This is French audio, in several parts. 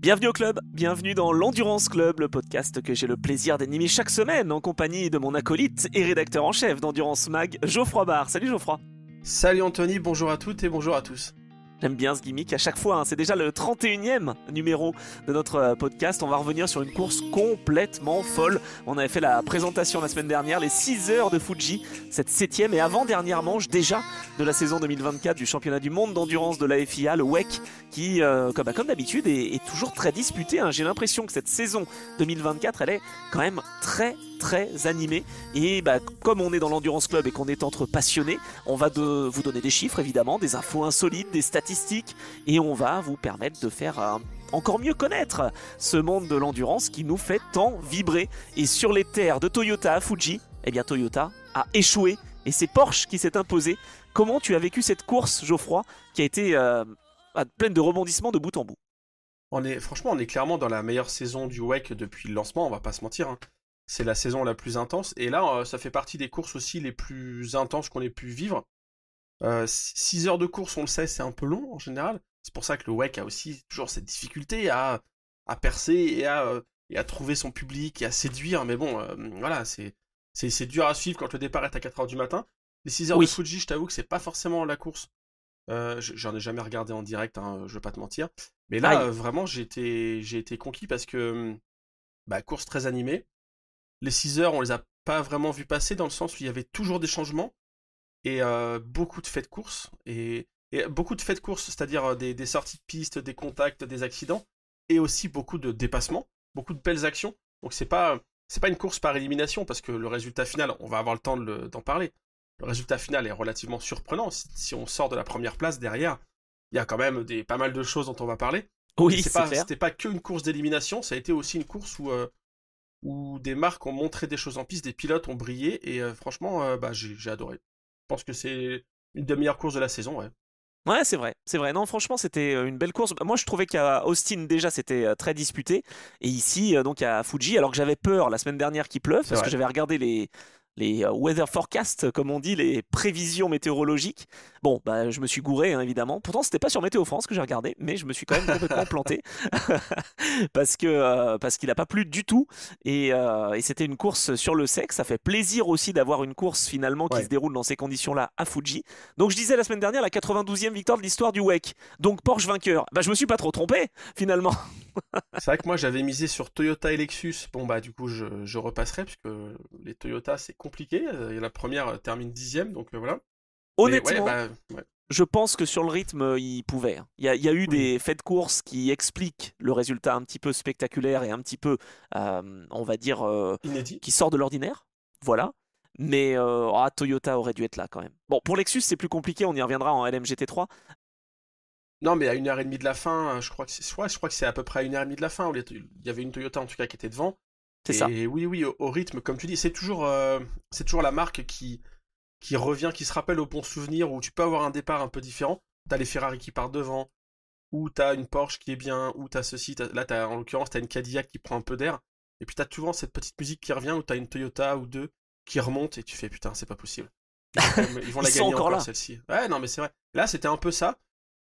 Bienvenue au club, bienvenue dans l'Endurance Club, le podcast que j'ai le plaisir d'animer chaque semaine en compagnie de mon acolyte et rédacteur en chef d'Endurance Mag, Geoffroy Barr. Salut Geoffroy. Salut Anthony, bonjour à toutes et bonjour à tous. J'aime bien ce gimmick à chaque fois, c'est déjà le 31e numéro de notre podcast. On va revenir sur une course complètement folle. On avait fait la présentation la semaine dernière, les 6 heures de Fuji, cette 7e et avant-dernière manche déjà de la saison 2024 du championnat du monde d'endurance de la FIA, le WEC, qui, comme d'habitude, est toujours très disputé. J'ai l'impression que cette saison 2024, elle est quand même très animée. Et comme on est dans l'Endurance Club et qu'on est entre passionnés, on va vous donner des chiffres évidemment, des infos insolites, des statistiques, et on va vous permettre de faire encore mieux connaître ce monde de l'endurance qui nous fait tant vibrer. Et sur les terres de Toyota à Fuji, eh bien Toyota a échoué et c'est Porsche qui s'est imposé. Comment tu as vécu cette course, Geoffroy, qui a été pleine de rebondissements de bout en bout? Franchement, on est clairement dans la meilleure saison du WEC depuis le lancement, on va pas se mentir. C'est la saison la plus intense. Et là, ça fait partie des courses aussi les plus intenses qu'on ait pu vivre. 6 heures de course, on le sait, c'est un peu long en général. C'est pour ça que le WEC a aussi toujours cette difficulté à percer et à trouver son public et à séduire. Mais bon, voilà, c'est dur à suivre quand le départ est à 4 heures du matin. Les 6 heures de Fuji, je t'avoue que c'est pas forcément la course. J'en ai jamais regardé en direct, je vais pas te mentir. Mais là, vraiment, j'ai été conquis parce que course très animée. Les 6 heures, on les a pas vraiment vus passer dans le sens où il y avait toujours des changements et beaucoup de faits de course. Et beaucoup de faits de course, c'est-à-dire des sorties de piste, des contacts, des accidents, et aussi beaucoup de dépassements, beaucoup de belles actions. Donc c'est pas une course par élimination parce que le résultat final, on va avoir le temps d'en parler. Le résultat final est relativement surprenant. Si on sort de la première place derrière, il y a quand même pas mal de choses dont on va parler. Oui, c'est clair. C'était pas qu'une course d'élimination, ça a été aussi une course où des marques ont montré des choses en piste, des pilotes ont brillé, et franchement, j'ai adoré. Je pense que c'est une des meilleures courses de la saison, ouais. Ouais, c'est vrai. Non, franchement, c'était une belle course. Moi, je trouvais qu'à Austin, déjà, c'était très disputé. Et ici, donc à Fuji, alors que j'avais peur la semaine dernière qu'il pleuve, parce que j'avais regardé les weather forecasts, comme on dit, les prévisions météorologiques. Bon, je me suis gouré, évidemment. Pourtant, c'était pas sur Météo France que j'ai regardé, mais je me suis quand même complètement planté parce qu'il n'a pas plu du tout. Et c'était une course sur le sec. Ça fait plaisir aussi d'avoir une course finalement qui se déroule dans ces conditions-là à Fuji. Donc, je disais la semaine dernière la 92e victoire de l'histoire du WEC. Donc, Porsche vainqueur. Je me suis pas trop trompé finalement. C'est vrai que moi j'avais misé sur Toyota et Lexus. Bon du coup je repasserai puisque les Toyota c'est compliqué. Et la première termine 10e, donc voilà. Honnêtement, ouais. Je pense que sur le rythme, il pouvait. Il y a eu des faits de course qui expliquent le résultat un petit peu spectaculaire et un petit peu, on va dire, inédit. qui sort de l'ordinaire. Voilà. Mais Toyota aurait dû être là quand même. Bon, pour Lexus, c'est plus compliqué, on y reviendra en LMGT3. Non, mais à 1h30 de la fin, je crois que c'est à peu près à 1h30 de la fin, où il y avait une Toyota en tout cas qui était devant. C'est ça. Et oui, au rythme, comme tu dis, c'est toujours la marque qui revient, qui se rappelle au bon souvenir, où tu peux avoir un départ un peu différent. T'as les Ferrari qui partent devant, ou t'as une Porsche qui est bien, ou t'as ceci, en l'occurrence, t'as une Cadillac qui prend un peu d'air. Et puis t'as souvent cette petite musique qui revient, où t'as une Toyota ou deux qui remonte, et tu fais putain, c'est pas possible. Ils vont la gagner encore celle-ci. Ouais, non, mais c'est vrai. Là, c'était un peu ça.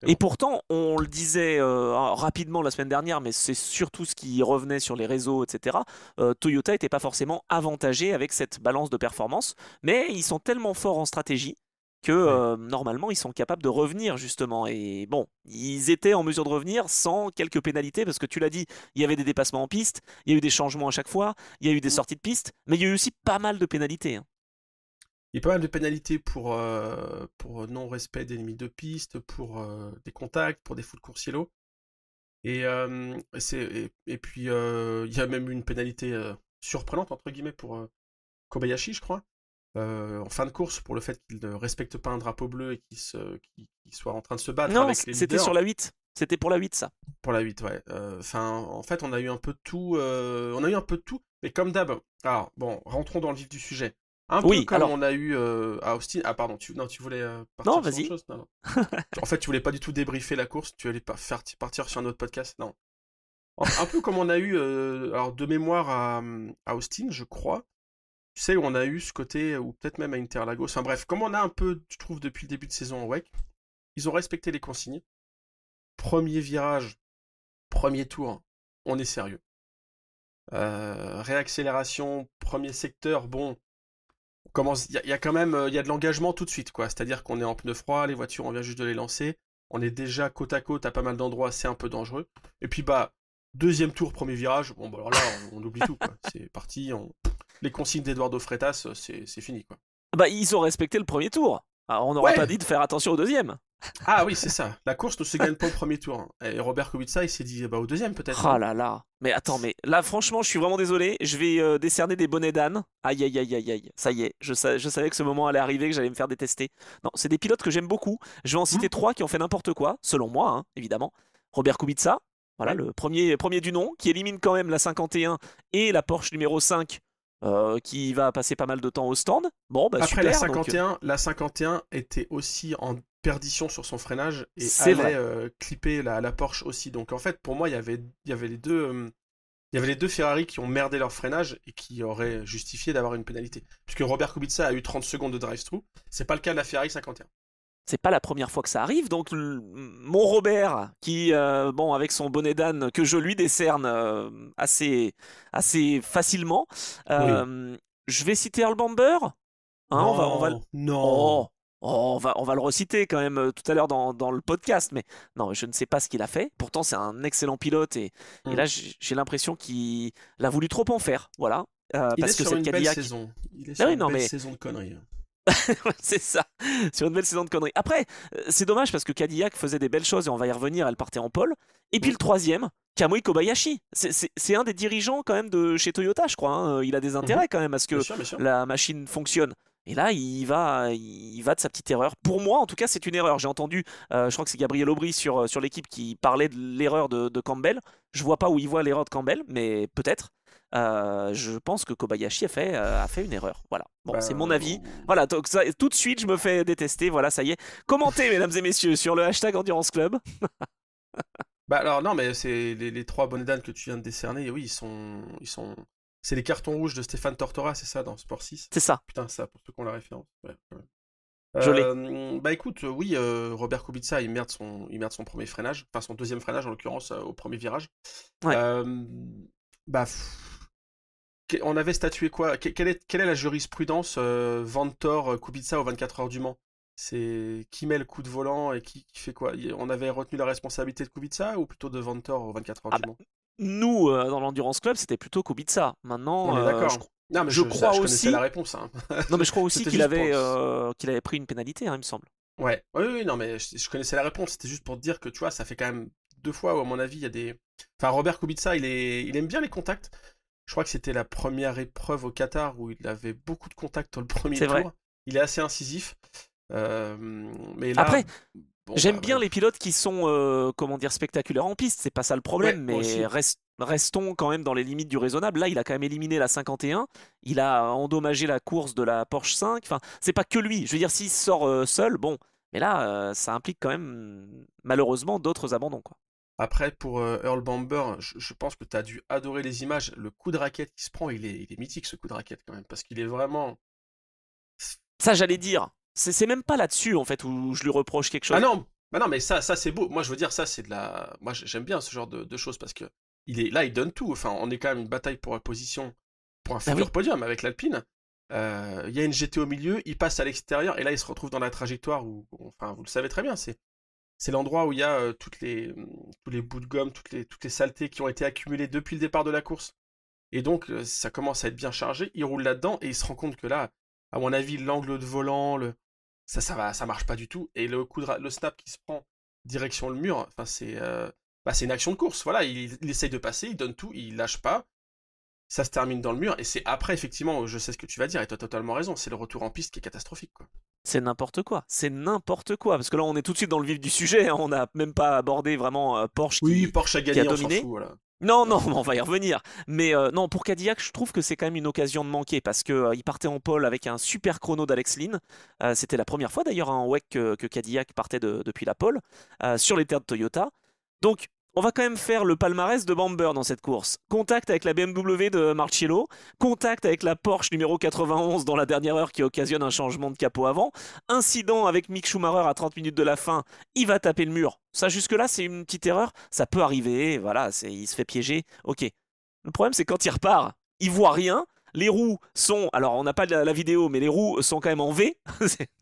Et pourtant, on le disait rapidement la semaine dernière, mais c'est surtout ce qui revenait sur les réseaux, etc. Toyota n'était pas forcément avantagé avec cette balance de performance, mais ils sont tellement forts en stratégie que normalement ils sont capables de revenir justement. Et bon, ils étaient en mesure de revenir sans quelques pénalités, parce que tu l'as dit, il y avait des dépassements en piste, il y a eu des changements à chaque fois, il y a eu des sorties de piste, mais il y a eu aussi pas mal de pénalités. Il y a pas mal de pénalités pour non-respect des limites de piste, pour des contacts, pour des fous de coursiello. Et puis il y a même une pénalité surprenante entre guillemets pour Kobayashi, je crois, en fin de course, pour le fait qu'il ne respecte pas un drapeau bleu et qu'il soit en train de se battre Non, avec les leaders. c'était sur la 8. C'était pour la 8, ça. Pour la 8, ouais. En fait, on a eu un peu de tout. Mais comme d'hab. Alors, bon, rentrons dans le vif du sujet. Un peu comme on a eu à Austin. Ah, pardon, tu voulais partir non, sur vas-y. autre chose? Non. En fait, tu voulais pas du tout débriefer la course, tu allais pas partir sur un autre podcast? Non. Un peu comme on a eu, alors de mémoire à Austin, je crois. Tu sais, où on a eu ce côté, ou peut-être même à Interlagos. Enfin bref, comme on a un peu, je trouve, depuis le début de saison en WEC, ils ont respecté les consignes. Premier virage, Premier tour, on est sérieux. Réaccélération, premier secteur, bon, on commence, y a quand même il y a de l'engagement tout de suite, quoi. C'est-à-dire qu'on est en pneu froid, les voitures, on vient juste de les lancer. On est déjà côte à côte à pas mal d'endroits, c'est un peu dangereux. Et puis, bah, deuxième tour, premier virage, bon, bah alors là, on oublie tout, quoi. C'est parti, les consignes d'Eduardo Freitas, c'est fini, quoi. Bah, ils ont respecté le premier tour. Alors, on n'aura pas Ouais! dit de faire attention au deuxième. Ah oui, c'est ça. La course ne se gagne pas au premier tour, hein. Et Robert Kubica, il s'est dit, bah, au deuxième, peut-être, Oh non? là là. Mais attends, mais là, franchement, je suis vraiment désolé. Je vais décerner des bonnets d'âne. Aïe, aïe, aïe, aïe, aïe. Ça y est, je savais que ce moment allait arriver, que j'allais me faire détester. Non, c'est des pilotes que j'aime beaucoup. Je vais en Hmm. citer trois qui ont fait n'importe quoi, selon moi, hein, évidemment. Robert Kubica, voilà, Ouais. le premier du nom, qui élimine quand même la 51 et la Porsche numéro 5, qui va passer pas mal de temps au stand. Bon, bah Après, la super. Donc, 51, la 51 était aussi en perdition sur son freinage et c'est allait vrai. clipper la Porsche aussi. Donc en fait, pour moi, il y avait les deux Ferrari qui ont merdé leur freinage et qui auraient justifié d'avoir une pénalité. Puisque Robert Kubica a eu 30 secondes de drive-through, c'est pas le cas de la Ferrari 51. C'est pas la première fois que ça arrive, donc mon Robert, qui, bon, avec son bonnet d'âne que je lui décerne assez facilement, Oui. euh, je vais citer Earl Bamber. Hein, Non, oh, non. on va le reciter quand même tout à l'heure dans le podcast, mais non, je ne sais pas ce qu'il a fait. Pourtant, c'est un excellent pilote et Hmm. là, j'ai l'impression qu'il a voulu trop en faire, voilà, Il est parce que sur cette une belle Cadillac. saison. Il est Ah sur oui, une non, belle mais saison de conneries. c'est ça, sur une belle saison de conneries. Après, c'est dommage parce que Cadillac faisait des belles choses et on va y revenir, elle partait en pole. Et puis Hmm. le troisième, Kamui Kobayashi. C'est un des dirigeants quand même de chez Toyota, je crois, hein. Il a des Mhm. intérêts quand même à ce Bien que sûr, bien sûr. la machine fonctionne. Et là, il va de sa petite erreur. Pour moi, en tout cas, c'est une erreur. J'ai entendu, je crois que c'est Gabriel Aubry sur l'équipe qui parlait de l'erreur de Campbell. Je vois pas où il voit l'erreur de Campbell, mais peut-être. Je pense que Kobayashi a fait une erreur. Voilà. Bon, c'est mon Ben, avis. Voilà, donc tout de suite, je me fais détester. Voilà, ça y est. Commentez, mesdames et messieurs, sur le hashtag Endurance Club. bah alors non, mais c'est les trois bonnes dames que tu viens de décerner. Oui, c'est les cartons rouges de Stéphane Tortora, c'est ça, dans Sport 6. C'est ça, Putain, ça, pour ceux qui ont la référence. Ouais, quand même. je l'ai. Bah écoute, oui, Robert Kubica, il merde son premier freinage, enfin son deuxième freinage en l'occurrence au premier virage. Ouais. Euh, bah, on avait statué quoi? Quelle est la jurisprudence Vantore Kubica aux 24 heures du Mans? C'est qui met le coup de volant et qui fait quoi? On avait retenu la responsabilité de Kubica ou plutôt de Vantore aux 24 heures Ah du bah, Mans? nous, dans l'Endurance Club, c'était plutôt Kubica. On Maintenant, est d'accord. Non, mais je crois je connaissais la aussi. réponse, hein. Non, mais je crois aussi C'était juste pour. qu'il avait pris une pénalité, hein, il me semble. Ouais, oui, oui, non, mais je connaissais la réponse. C'était juste pour te dire que tu vois, ça fait quand même deux fois où, à mon avis, il y a des. Enfin, Robert Kubica, il aime bien les contacts. Je crois que c'était la première épreuve au Qatar où il avait beaucoup de contacts dans le premier C'est vrai. tour. Il est assez incisif. Euh, mais là, Après, bon, j'aime bah, bien ouais. les pilotes qui sont, comment dire, spectaculaires en piste. C'est pas ça le problème, Ouais, moi mais aussi. restons quand même dans les limites du raisonnable. Là, il a quand même éliminé la 51. Il a endommagé la course de la Porsche 5. Enfin, c'est pas que lui. Je veux dire, s'il sort seul, bon. Mais là, ça implique quand même, malheureusement, d'autres abandons, quoi. Après, pour Earl Bamber, je pense que tu as dû adorer les images. Le coup de raquette qui se prend, il est mythique ce coup de raquette quand même. Parce qu'il est vraiment. Ça, j'allais dire. C'est même pas là-dessus, en fait, où je lui reproche quelque Ah chose. non, bah non, mais ça c'est beau. Moi je veux dire, ça c'est de la. Moi j'aime bien ce genre de choses parce que il donne tout. Enfin, on est quand même une bataille pour la position, pour un Ah oui, futur podium avec l'Alpine. Il y a une GT au milieu, il passe à l'extérieur et là il se retrouve dans la trajectoire où, enfin, vous le savez très bien, c'est l'endroit où il y a tous les bouts de gomme, toutes les saletés qui ont été accumulées depuis le départ de la course. Et donc ça commence à être bien chargé. Il roule là-dedans et il se rend compte que là, à mon avis, l'angle de volant, ça marche pas du tout. Et le snap qui se prend direction le mur, enfin c'est une action de course. Voilà, il essaye de passer, il donne tout, il lâche pas. Ça se termine dans le mur et c'est après effectivement, je sais ce que tu vas dire et tu as totalement raison. C'est le retour en piste qui est catastrophique quoi. c'est n'importe quoi. C'est n'importe quoi. Parce que là, on est tout de suite dans le vif du sujet, hein. On n'a même pas abordé vraiment Porsche Oui, Porsche a qui a gagné, on s'en dominé. fout voilà. Non, Ouais. non, on va y revenir. Mais non, pour Cadillac, je trouve que c'est quand même une occasion de manquer parce que il partait en pole avec un super chrono d'Alex Lynn. C'était la première fois d'ailleurs en WEC que Cadillac partait depuis la pole sur les terres de Toyota. Donc, on va quand même faire le palmarès de Bamber dans cette course. Contact avec la BMW de Marcello, contact avec la Porsche numéro 91 dans la dernière heure qui occasionne un changement de capot avant, incident avec Mick Schumacher à 30 minutes de la fin, il va taper le mur. Ça jusque-là c'est une petite erreur, ça peut arriver, voilà, il se fait piéger, ok. Le problème c'est quand il repart, il voit rien, les roues sont, alors on n'a pas la vidéo, mais les roues sont quand même en V,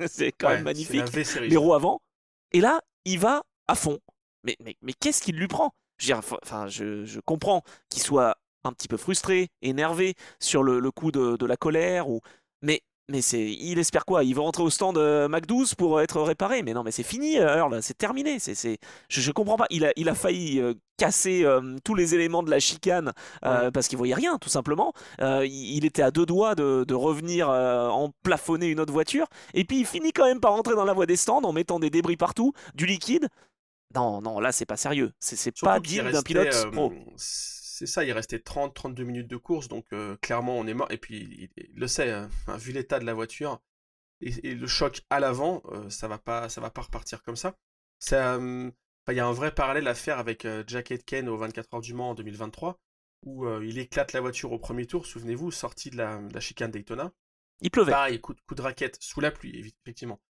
c'est quand même magnifique, c'est la V-Series, les roues avant, et là il va à fond. Mais qu'est-ce qui lui prend? Je veux dire, enfin, je comprends qu'il soit un petit peu frustré, énervé sur le coup de la colère, mais il espère quoi? Il veut rentrer au stand Mac 12 pour être réparé. Mais non, mais c'est fini, Earl, c'est terminé. Je comprends pas. Il a failli casser tous les éléments de la chicane parce qu'il voyait rien, tout simplement. Il était à deux doigts de revenir en plafonner une autre voiture. Et puis il finit quand même par rentrer dans la voie des stands en mettant des débris partout, du liquide. Non, non, là, c'est pas sérieux. C'est pas Surtout qu'il digne d'un restait, pilote pro. c'est ça, il restait 30-32 minutes de course, donc clairement on est mort. Et puis il le sait, hein, vu l'état de la voiture et le choc à l'avant, ça va pas repartir comme ça. Il y a un vrai parallèle à faire avec Jack Aitken au 24 heures du Mans en 2023, où il éclate la voiture au premier tour, souvenez-vous, sorti de la chicane Daytona. Il pleuvait. Pareil, coup de raquette sous la pluie, effectivement.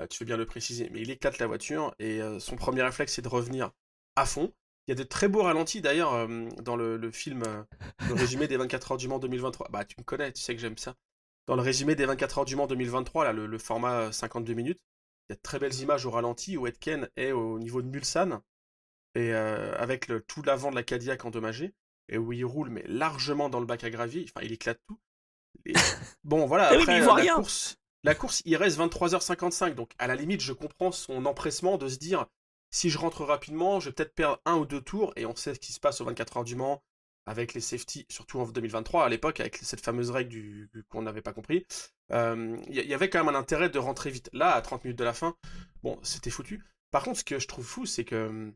Tu fais bien le préciser, mais il éclate la voiture et son premier réflexe c'est de revenir à fond. Il y a de très beaux ralentis d'ailleurs dans le film Le résumé des 24 heures du Mans 2023. Bah tu me connais, tu sais que j'aime ça. Dans le résumé des 24 heures du Mans 2023, là, le format 52 minutes, il y a de très belles images au ralenti où Aitken est au niveau de Mulsanne et avec tout l'avant de la Cadillac endommagé et où il roule mais largement dans le bac à gravier, enfin il éclate tout. Et bon voilà, Eh oui, mais après il voit rien. la course, il reste 23h55, donc à la limite, je comprends son empressement de se dire, si je rentre rapidement, je vais peut-être perdre un ou deux tours, et on sait ce qui se passe aux 24 heures du Mans, avec les safety, surtout en 2023, à l'époque, avec cette fameuse règle qu'on n'avait pas compris. Y avait quand même un intérêt de rentrer vite. Là, à 30 minutes de la fin, bon, c'était foutu. Par contre, ce que je trouve fou, c'est que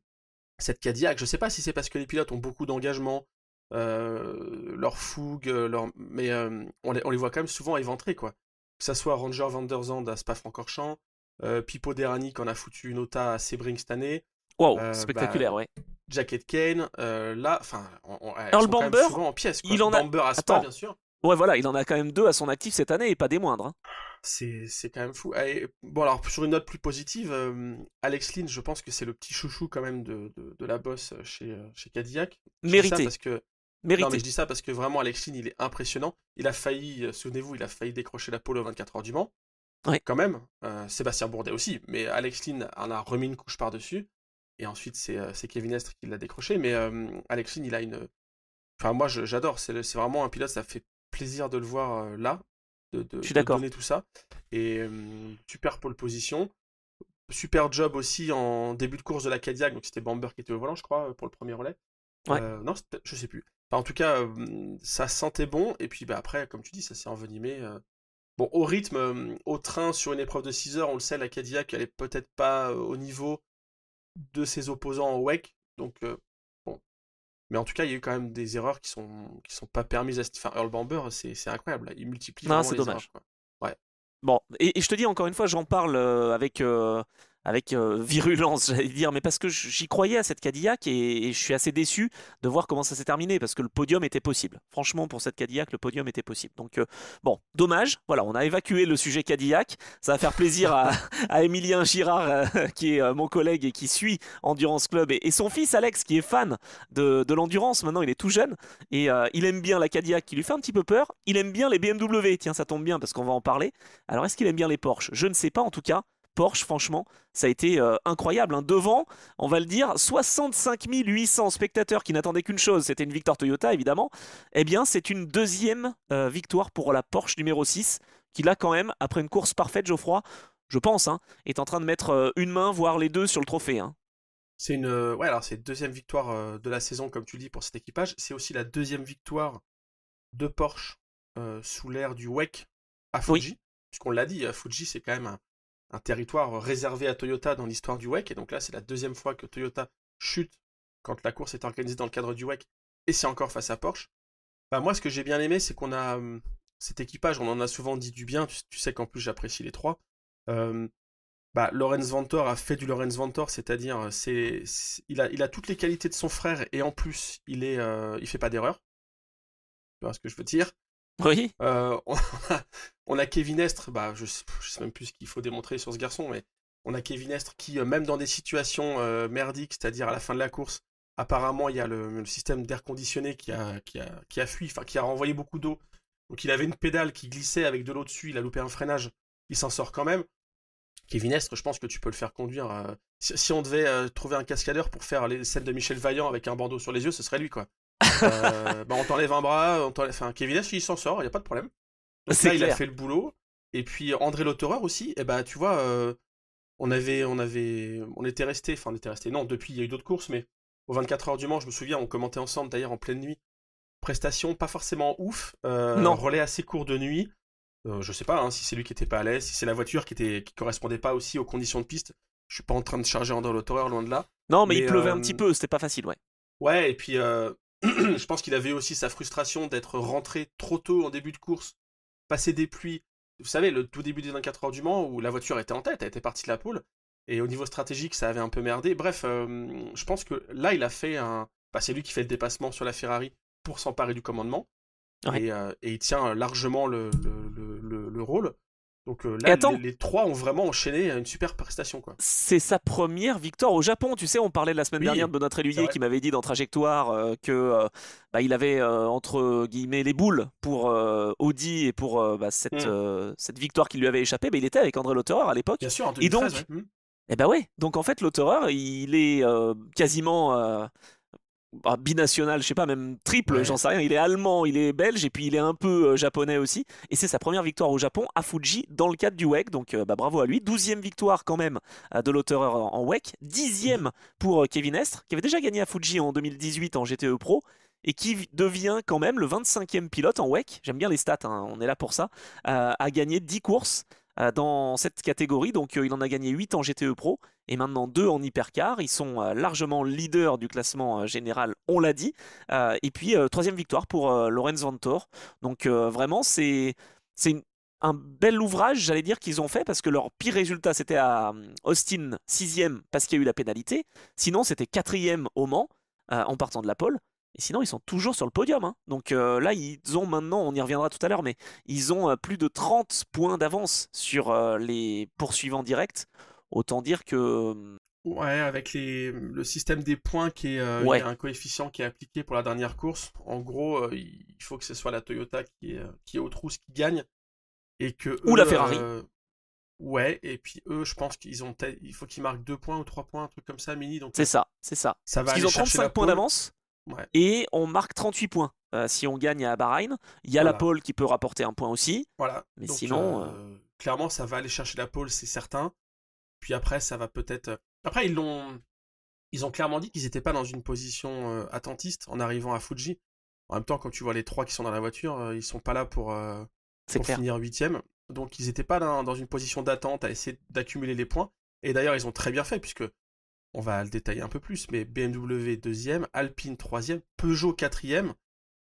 cette Cadillac, je sais pas si c'est parce que les pilotes ont beaucoup d'engagement, leur fougue, mais on les voit quand même souvent éventrer, quoi. Que ça soit Ranger van der Zande à Spa-Francorchamps, Pipo Derani qui en a foutu une OTA à Sebring cette année, Waouh, spectaculaire, ouais. Jack Aitken, là, enfin, elles Earl sont quand même Bamber, souvent en pièces, quoi. il en a. Bamber à Spa, Attends, bien sûr. ouais, voilà, il en a quand même deux à son actif cette année et pas des moindres, hein. C'est quand même fou. Et, bon, alors, sur une note plus positive, Alex Lynn, je pense que c'est le petit chouchou quand même de la bosse chez Cadillac. Je dis ça Mérité, parce que non, mais mérité. je dis ça parce que vraiment, Alex Lynn, il est impressionnant. Il a failli, souvenez-vous, il a failli décrocher la pole aux 24 heures du Mans. Ouais. Quand même. Sébastien Bourdet aussi. Mais Alex Lynn en a remis une couche par-dessus. Et ensuite, c'est Kevin Estre qui l'a décroché. Mais Alex Lynn, il a une. Enfin, moi, j'adore. C'est vraiment un pilote, ça fait plaisir de le voir là, Je suis de d'accord. donner tout ça. Et super pole position. Super job aussi en début de course de la Cadillac. Donc, c'était Bamber qui était au volant, je crois, pour le premier relais. Ouais. Non, je sais plus. Enfin, en tout cas, ça sentait bon. Et puis bah, après, comme tu dis, ça s'est envenimé. Bon, au rythme, au train, sur une épreuve de 6 heures, on le sait, la Cadillac, elle est peut-être pas au niveau de ses opposants en WEC. Donc, bon. Mais en tout cas, il y a eu quand même des erreurs qui sont pas permises à Enfin, Earl Bamber, c'est incroyable. Là. Il multiplie Non, vraiment c'est les erreurs, dommage. quoi. Ouais. Bon, et je te dis encore une fois, j'en parle avec virulence, j'allais dire, mais parce que j'y croyais à cette Cadillac et je suis assez déçu de voir comment ça s'est terminé parce que le podium était possible. Franchement, pour cette Cadillac, le podium était possible. Donc, bon, dommage. Voilà, on a évacué le sujet Cadillac. Ça va faire plaisir à Émilien Girard, qui est mon collègue et qui suit Endurance Club, et son fils Alex, qui est fan de l'endurance. Maintenant, il est tout jeune et il aime bien la Cadillac qui lui fait un petit peu peur. Il aime bien les BMW. Tiens, ça tombe bien parce qu'on va en parler. Alors, est-ce qu'il aime bien les Porsche? Je ne sais pas. En tout cas, Porsche, franchement, ça a été incroyable, hein. Devant, on va le dire, 65 800 spectateurs qui n'attendaient qu'une chose, c'était une victoire Toyota, évidemment. Eh bien, c'est une deuxième victoire pour la Porsche numéro 6, qui là, quand même, après une course parfaite, Geoffroy, je pense, hein, est en train de mettre une main, voire les deux, sur le trophée, hein. Ouais, alors c'est deuxième victoire de la saison, comme tu le dis, pour cet équipage. C'est aussi la deuxième victoire de Porsche sous l'ère du WEC à Oui, Fuji. Puisqu'on l'a dit, Fuji, c'est quand même un territoire réservé à Toyota dans l'histoire du WEC. Et donc là, c'est la deuxième fois que Toyota chute quand la course est organisée dans le cadre du WEC. Et c'est encore face à Porsche. Bah, moi, ce que j'ai bien aimé, c'est qu'on a cet équipage, on en a souvent dit du bien. Tu sais qu'en plus, j'apprécie les trois. Euh, Bah, Lorenz Vantor a fait du Lorenz Vantor, c'est-à-dire il a toutes les qualités de son frère et en plus il fait pas d'erreur. Tu vois ce que je veux dire? Oui. On on a Kevin Estre, bah, je sais même plus ce qu'il faut démontrer sur ce garçon, mais on a Kevin Estre qui, même dans des situations merdiques, c'est-à-dire à la fin de la course, apparemment il y a le système d'air conditionné qui a fui, enfin qui a renvoyé beaucoup d'eau. Donc il avait une pédale qui glissait avec de l'eau dessus, il a loupé un freinage, il s'en sort quand même. Kevin Estre, je pense que tu peux le faire conduire. Si on devait trouver un cascadeur pour faire les scènes de Michel Vaillant avec un bandeau sur les yeux, ce serait lui, quoi. Bah, on t'enlève un bras, enfin, Kevin Estre, il s'en sort, il n'y a pas de problème. Donc C'est là, il a clair. fait le boulot. Et puis André Lauterer aussi, et bah tu vois, on était resté, enfin on était resté. Non, depuis il y a eu d'autres courses, mais aux 24 heures du Mans, je me souviens, on commentait ensemble d'ailleurs en pleine nuit. Prestation pas forcément ouf, Non. relais assez court de nuit. Je sais pas hein, si c'est lui qui était pas à l'aise, si c'est la voiture qui correspondait pas aussi aux conditions de piste. Je suis pas en train de charger André Lauterer, loin de là. Non, mais il Mais pleuvait un petit peu, c'était pas facile, ouais. ouais, et puis je pense qu'il avait aussi sa frustration d'être rentré trop tôt en début de course, passer des pluies. Vous savez, le tout début des 24 heures du Mans où la voiture était en tête, elle était partie de la pole, et au niveau stratégique, ça avait un peu merdé. Bref, je pense que là, il a fait un. Bah, c'est lui qui fait le dépassement sur la Ferrari pour s'emparer du commandement, Ouais. et il tient largement le rôle. Donc Et là, attends, les trois ont vraiment enchaîné une super prestation, quoi. c'est sa première victoire au Japon. Tu sais, on parlait la semaine dernière Oui, de Benoît c'est Tréluyer vrai. qui m'avait dit dans Trajectoire que bah, il avait entre guillemets les boules pour Audi et pour bah, Hmm. cette victoire qui lui avait échappé. Bah, il était avec André Lauterer à l'époque. Bien sûr, en Et 2013, ouais. donc, eh ben ouais, donc en fait Lauterer, il est quasiment bah, binational, je sais pas, même triple, j'en Ouais. sais rien. Il est allemand, il est belge et puis il est un peu japonais aussi. Et c'est sa première victoire au Japon à Fuji dans le cadre du WEC. Donc bah, bravo à lui. 12e victoire quand même de Lauterer en WEC. 10e pour Kevin Estre, qui avait déjà gagné à Fuji en 2018 en GTE Pro. Et qui devient quand même le 25e pilote en WEC. J'aime bien les stats, hein, on est là pour ça. A gagné 10 courses dans cette catégorie. Donc il en a gagné 8 en GTE Pro et maintenant 2 en hypercar. Ils sont largement leaders du classement général, on l'a dit. Et puis, troisième victoire pour Lorenz Vantor. Donc, vraiment, un bel ouvrage, j'allais dire, qu'ils ont fait parce que leur pire résultat, c'était à Austin, sixième, parce qu'il y a eu la pénalité. Sinon, c'était quatrième au Mans, en partant de la pole. Et sinon, ils sont toujours sur le podium, hein. Donc là, ils ont maintenant, on y reviendra tout à l'heure, mais ils ont plus de 30 points d'avance sur les poursuivants directs. Autant dire que Ouais, avec le système des points il y ouais, a un coefficient qui est appliqué pour la dernière course. En gros, il faut que ce soit la Toyota qui est aux trousses qui gagne et que ou la eux, Ferrari. ouais, et puis eux, je pense il faut qu'ils marquent 2 points ou 3 points, un truc comme ça, mini. Donc C'est ça, c'est ça. ça va Parce qu'ils aller ont chercher la 35 points pole. d'avance Ouais, et on marque 38 points si on gagne à Bahreïn. Il y a la voilà, pole qui peut rapporter un point aussi, voilà. mais Donc sinon, clairement, ça va aller chercher la pole, c'est certain. Puis après, ça va peut-être. Après, ils ont clairement dit qu'ils n'étaient pas dans une position attentiste en arrivant à Fuji. En même temps, quand tu vois les trois qui sont dans la voiture, ils sont pas là c'est pour clair. finir huitième. Donc ils n'étaient pas dans une position d'attente à essayer d'accumuler les points. Et d'ailleurs, ils ont très bien fait, puisque on va le détailler un peu plus, mais BMW deuxième, Alpine troisième, Peugeot quatrième.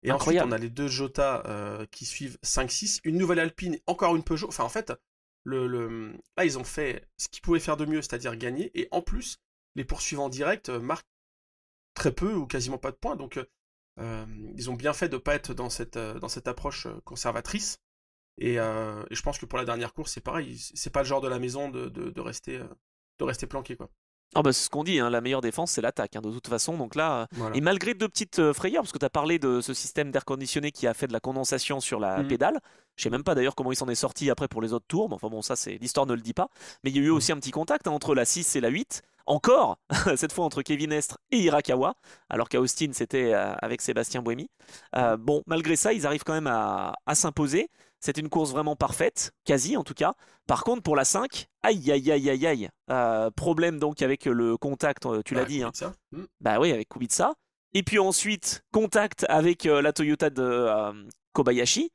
Et ensuite, on Incroyable. a les deux Jota qui suivent 5-6, une nouvelle Alpine, encore une Peugeot. Enfin, en fait, là, ils ont fait ce qu'ils pouvaient faire de mieux, c'est-à-dire gagner. Et en plus, les poursuivants directs marquent très peu ou quasiment pas de points. Donc, ils ont bien fait de ne pas être dans cette approche conservatrice. Et je pense que pour la dernière course, c'est pareil. C'est pas le genre de la maison de rester planqué, quoi. Ah bah c'est ce qu'on dit, hein, la meilleure défense c'est l'attaque, hein, de toute façon. Donc là, et Voilà. malgré deux petites frayeurs, parce que tu as parlé de ce système d'air conditionné qui a fait de la condensation sur la Mhm. pédale, je sais même pas d'ailleurs comment il s'en est sorti après pour les autres tours, mais enfin bon, ça c'est l'histoire ne le dit pas. Mais il y a eu Mhm. aussi un petit contact hein, entre la 6 et la 8, encore, cette fois entre Kevin Estre et Hirakawa, alors qu'à Austin c'était avec Sébastien Buemi. Mhm. Bon, malgré ça, ils arrivent quand même à s'imposer. C'est une course vraiment parfaite, quasi en tout cas. Par contre, pour la 5, aïe aïe aïe aïe aïe. Problème donc avec le contact, tu l'as Bah, dit, hein. Kubica. Mhm. Bah oui, avec Kubica. Et puis ensuite, contact avec la Toyota de Kobayashi.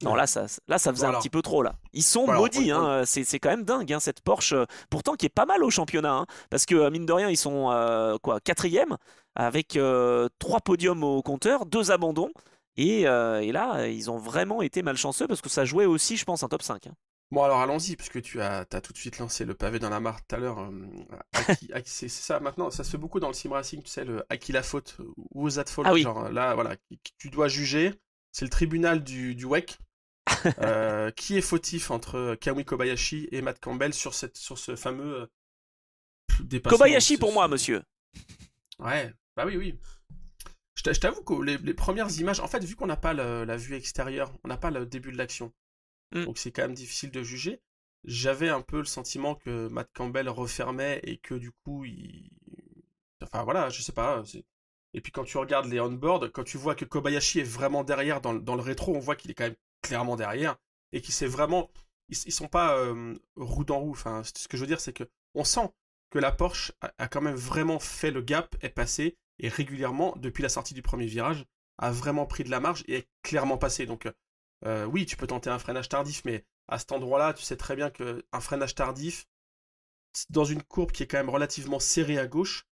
Non, Ouais. là, ça faisait Bon un alors, petit peu trop là. Ils sont bon, alors, maudits, hein. C'est quand même dingue, hein, cette Porsche, pourtant qui est pas mal au championnat, hein, parce que mine de rien, ils sont quoi, quatrième, avec 3 podiums au compteur, 2 abandons. Et là, ils ont vraiment été malchanceux parce que ça jouait aussi, je pense, un top 5, hein. Bon, alors allons-y, parce que t'as tout de suite lancé le pavé dans la mare tout à l'heure. C'est ça, maintenant, ça se fait beaucoup dans le sim racing, tu sais, le à qui la faute, who's at fault, Ah oui, genre là, voilà, qui tu dois juger, c'est le tribunal du WEC, qui est fautif entre Kamui Kobayashi et Matt Campbell sur ce fameux dépassement. Kobayashi pour moi, monsieur. Ouais, bah oui, oui. Je t'avoue que les premières images, en fait, vu qu'on n'a pas la vue extérieure, on n'a pas le début de l'action, Mm. donc c'est quand même difficile de juger. J'avais un peu le sentiment que Matt Campbell refermait et que du coup, enfin voilà, je sais pas. Et puis quand tu regardes les on-board, quand tu vois que Kobayashi est vraiment derrière dans le rétro, on voit qu'il est quand même clairement derrière et qu'il s'est vraiment. Ils sont pas roue dans roue. Enfin, ce que je veux dire, c'est que on sent que la Porsche a quand même vraiment fait le gap, est passé et régulièrement, depuis la sortie du premier virage, a vraiment pris de la marge et est clairement passé. Donc oui, tu peux tenter un freinage tardif, mais à cet endroit-là, tu sais très bien qu'un freinage tardif, dans une courbe qui est quand même relativement serrée à gauche,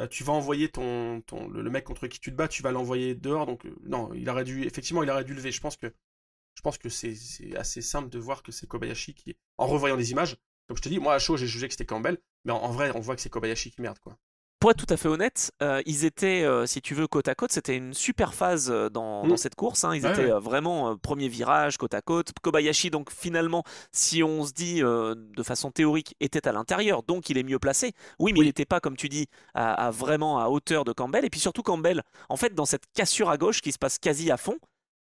tu vas envoyer le mec contre qui tu te bats, tu vas l'envoyer dehors. Donc non, effectivement, il aurait dû lever. Je pense que c'est assez simple de voir que c'est Kobayashi qui, en revoyant les images, comme je te dis, moi à chaud j'ai jugé que c'était Campbell, mais en vrai on voit que c'est Kobayashi qui merde quoi. Pour être tout à fait honnête, ils étaient, si tu veux, côte à côte. C'était une super phase dans Mm. cette course, hein. Ils Ouais, étaient ouais. vraiment premier virage, côte à côte. Kobayashi, donc finalement, si on se dit de façon théorique, était à l'intérieur, donc il est mieux placé. Oui, mais il Oui. n'était pas, comme tu dis, vraiment à hauteur de Campbell. Et puis surtout, Campbell, en fait, dans cette cassure à gauche qui se passe quasi à fond,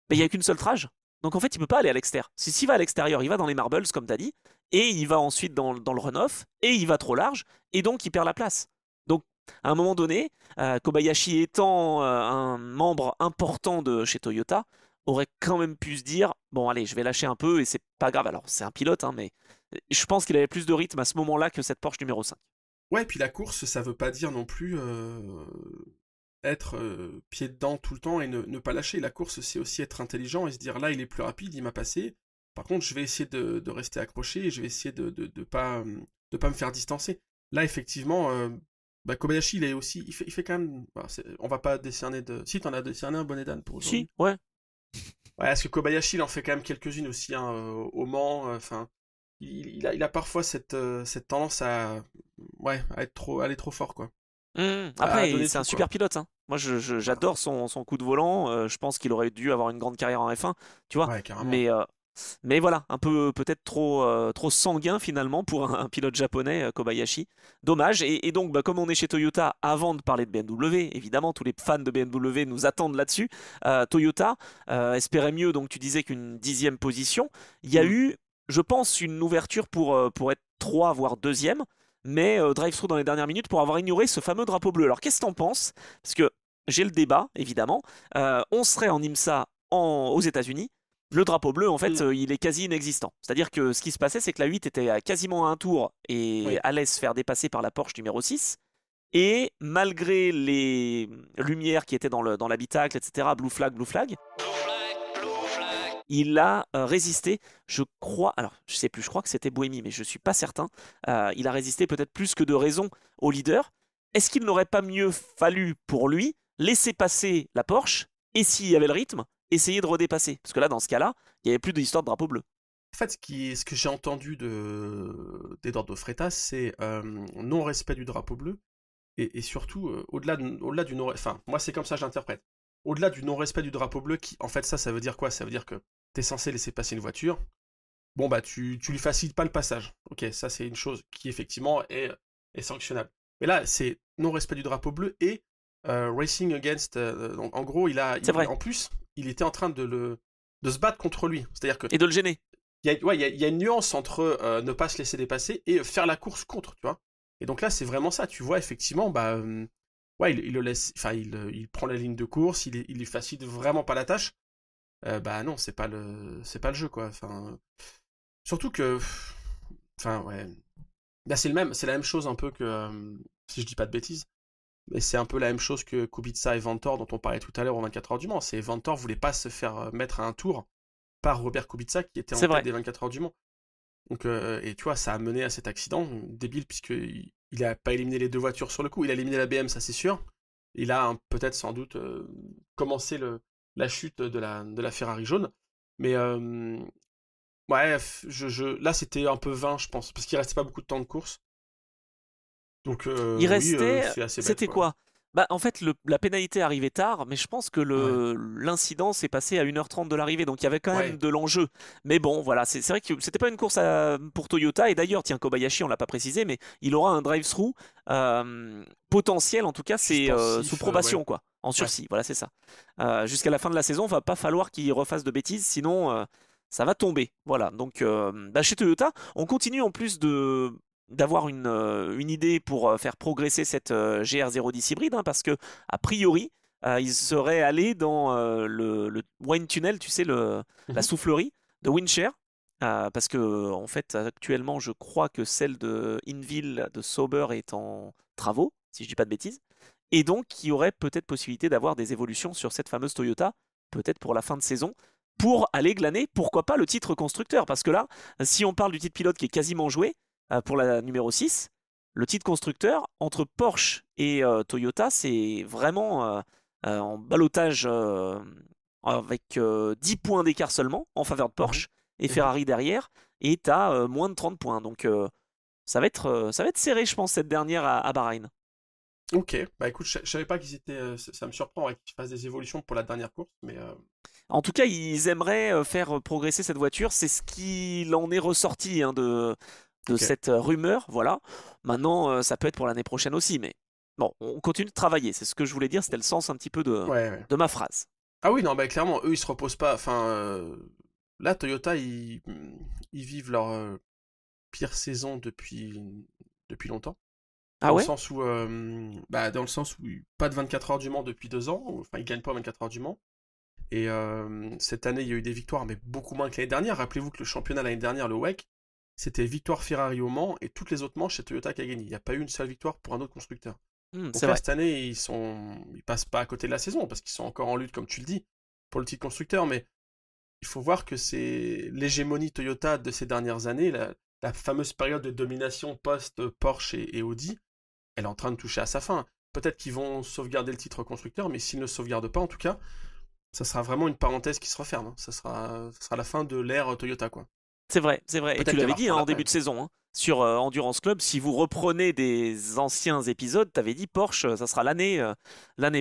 ben, il n'y a Mhm. qu'une seule trage. Donc en fait, il peut pas aller à l'extérieur. S'il va à l'extérieur, il va dans les marbles, comme tu as dit, et il va ensuite dans le run-off, et il va trop large, et donc il perd la place. Donc à un moment donné, Kobayashi étant un membre important de chez Toyota, aurait quand même pu se dire, bon allez, je vais lâcher un peu et c'est pas grave. Alors c'est un pilote, hein, mais je pense qu'il avait plus de rythme à ce moment-là que cette Porsche numéro 5. Ouais, puis la course, ça veut pas dire non plus être pied dedans tout le temps et ne pas lâcher. La course, c'est aussi être intelligent et se dire là, il est plus rapide, il m'a passé. Par contre, je vais essayer de rester accroché et je vais essayer de pas me faire distancer. Là, effectivement, bah, Kobayashi, il fait quand même. Bah, on va pas décerner de. Si, t'en as décerné un bonnet d'âne pour Si, aujourd'hui. ouais. Ouais, parce que Kobayashi, il en fait quand même quelques-unes aussi, hein, au Mans. Enfin, il a parfois cette tendance à, ouais, aller trop fort, quoi. À Après, donner c'est un tout, quoi. super pilote, hein. Moi, Bah, j'adore son coup de volant. Je pense qu'il aurait dû avoir une grande carrière en F1, tu vois. ouais, carrément. Mais voilà, un peu peut-être trop sanguin finalement pour un pilote japonais, Kobayashi. Dommage. Et donc, bah, comme on est chez Toyota, avant de parler de BMW, évidemment, tous les fans de BMW nous attendent là-dessus. Toyota espérait mieux, donc tu disais qu'une 10e position. Il y a Mm. eu, je pense, une ouverture pour être 3 voire deuxième, mais drive-through dans les dernières minutes pour avoir ignoré ce fameux drapeau bleu. Alors, qu'est-ce que t'en penses? Parce que j'ai le débat, évidemment. On serait en IMSA aux États-Unis. Le drapeau bleu, en fait, Mm. il est quasi inexistant. C'est-à-dire que ce qui se passait, c'est que la 8 était à quasiment à un tour et Oui. allait se faire dépasser par la Porsche numéro 6. Et malgré les lumières qui étaient dans l'habitacle, etc., blue flag, il a résisté, je crois, alors je sais plus, je crois que c'était Buemi, mais je suis pas certain. Il a résisté peut-être plus que de raison au leader. Est-ce qu'il n'aurait pas mieux fallu pour lui laisser passer la Porsche et s'il y avait le rythme, essayer de redépasser? Parce que là, dans ce cas-là, il n'y avait plus d'histoire de drapeau bleu. En fait, ce que j'ai entendu d'Edoardo Freitas, c'est non-respect du drapeau bleu et surtout, au-delà du non. Enfin, moi, c'est comme ça que j'interprète. Au-delà du non-respect du drapeau bleu, en fait, ça veut dire quoi? Ça veut dire que t'es censé laisser passer une voiture. Bon, bah, tu lui facilites pas le passage. Ok, ça, c'est une chose qui, effectivement, est sanctionnable. Mais là, c'est non-respect du drapeau bleu et racing against. Donc, en gros, C'est vrai. en plus, il était en train de se battre contre lui. C'est-à-dire que Et de le gêner. ouais, il y a une nuance entre ne pas se laisser dépasser et faire la course contre, tu vois. Et donc là, c'est vraiment ça. Tu vois, effectivement, bah, ouais, il le laisse, enfin, il prend la ligne de course, il lui facilite vraiment pas la tâche. Bah non, c'est pas le jeu, quoi. Enfin, surtout que, enfin, ouais, là, c'est la même chose un peu que, si je dis pas de bêtises, mais c'est un peu la même chose que Kubica et Vantore dont on parlait tout à l'heure au 24 heures du Mans. C'est Vantore voulait pas se faire mettre à un tour par Robert Kubica qui était en C'est tête vrai. des 24 heures du Mans. Donc, et tu vois, ça a mené à cet accident débile, puisqu'il a pas éliminé les deux voitures sur le coup. Il a éliminé la BM, ça c'est sûr. Il a peut-être sans doute commencé la chute de la Ferrari jaune. Mais Ouais, là c'était un peu vain, je pense, parce qu'il restait pas beaucoup de temps de course. Donc Il oui, restait. c'est assez bête, C'était quoi. quoi? Bah, en fait, la pénalité arrivait tard, mais je pense que Ouais, l'incident s'est passé à 1h30 de l'arrivée, donc il y avait quand même ouais. de l'enjeu. Mais bon, voilà, c'est vrai que c'était pas une course pour Toyota, et d'ailleurs, tiens, Kobayashi, on l'a pas précisé, mais il aura un drive-through potentiel, en tout cas, c'est sous Suspensif, ouais. probation, quoi, en Ouais. sursis, voilà, c'est ça. Jusqu'à la fin de la saison, va pas falloir qu'il refasse de bêtises, sinon ça va tomber. Voilà, donc bah, chez Toyota, on continue en plus d'avoir une idée pour faire progresser cette GR010 hybride, hein, parce que a priori, ils seraient allés dans le wind tunnel, tu sais, la Mhm. soufflerie de Windshare, parce que en fait, actuellement, je crois que celle de Inville de Sauber est en travaux, si je dis pas de bêtises, et donc il y aurait peut-être possibilité d'avoir des évolutions sur cette fameuse Toyota, peut-être pour la fin de saison, pour aller glaner, pourquoi pas, le titre constructeur, parce que là, si on parle du titre pilote qui est quasiment joué, pour la numéro 6, le titre constructeur, entre Porsche et Toyota, c'est vraiment en ballottage avec 10 points d'écart seulement en faveur de Mhm. Porsche et Mhm. Ferrari derrière, et tu as moins de 30 points. Donc ça va être serré, je pense, cette dernière à Bahreïn. Ok, bah écoute, je savais pas qu'ils étaient. Ça me surprend ouais, qu'ils fassent des évolutions pour la dernière course, mais En tout cas, ils aimeraient faire progresser cette voiture. C'est ce qu'il en est ressorti, hein, de ok. cette rumeur. Voilà. Maintenant, ça peut être pour l'année prochaine aussi. Mais bon, on continue de travailler. C'est ce que je voulais dire. C'était le sens un petit peu Ouais, ouais. de ma phrase. Ah oui, non, bah clairement, eux, ils se reposent pas. Enfin, là, Toyota, ils vivent leur pire saison depuis longtemps. Ah Dans le ouais? sens où, dans le sens où pas de 24 heures du Mans depuis 2 ans. Enfin, ils gagnent pas 24 heures du Mans. Et cette année, il y a eu des victoires, mais beaucoup moins que l'année dernière. Rappelez-vous que le championnat l'année dernière, le WEC, c'était victoire Ferrari au Mans et toutes les autres manches, c'est Toyota qui a gagné. Il n'y a pas eu une seule victoire pour un autre constructeur. C'est Donc là, vrai. cette année, ils passent pas à côté de la saison parce qu'ils sont encore en lutte, comme tu le dis, pour le titre constructeur. Mais il faut voir que c'est l'hégémonie Toyota de ces dernières années, la fameuse période de domination post-Porsche et Audi, elle est en train de toucher à sa fin. Peut-être qu'ils vont sauvegarder le titre constructeur, mais s'ils ne le sauvegardent pas, en tout cas, ça sera vraiment une parenthèse qui se referme, hein. Ça sera la fin de l'ère Toyota, quoi. C'est vrai. C'est vrai. Et tu Peut-être qu'elle l'avais va dit, hein, reprendre en après. début de saison, hein, sur Endurance Club. Si vous reprenez des anciens épisodes, tu avais dit Porsche, ça sera l'année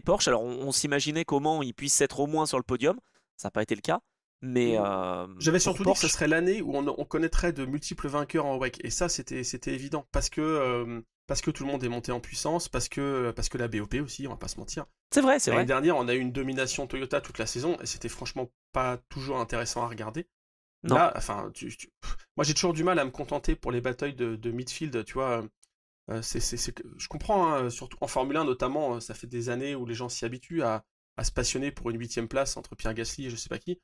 Porsche. Alors on s'imaginait comment ils puissent être au moins sur le podium. Ça n'a pas été le cas. Mais J'avais pour surtout dit que ce Porsche, serait l'année où on connaîtrait de multiples vainqueurs en WEC. Et ça, c'était évident. Parce que tout le monde est monté en puissance, parce que la BOP aussi, on va pas se mentir. c'est vrai, c'est L'année vrai. dernière, on a eu une domination Toyota toute la saison, et c'était franchement pas toujours intéressant à regarder. Non. Là, enfin, moi j'ai toujours du mal à me contenter pour les batailles de midfield, tu vois. Je comprends, hein, surtout en Formule 1 notamment, ça fait des années où les gens s'y habituent à se passionner pour une huitième place entre Pierre Gasly et je sais pas qui.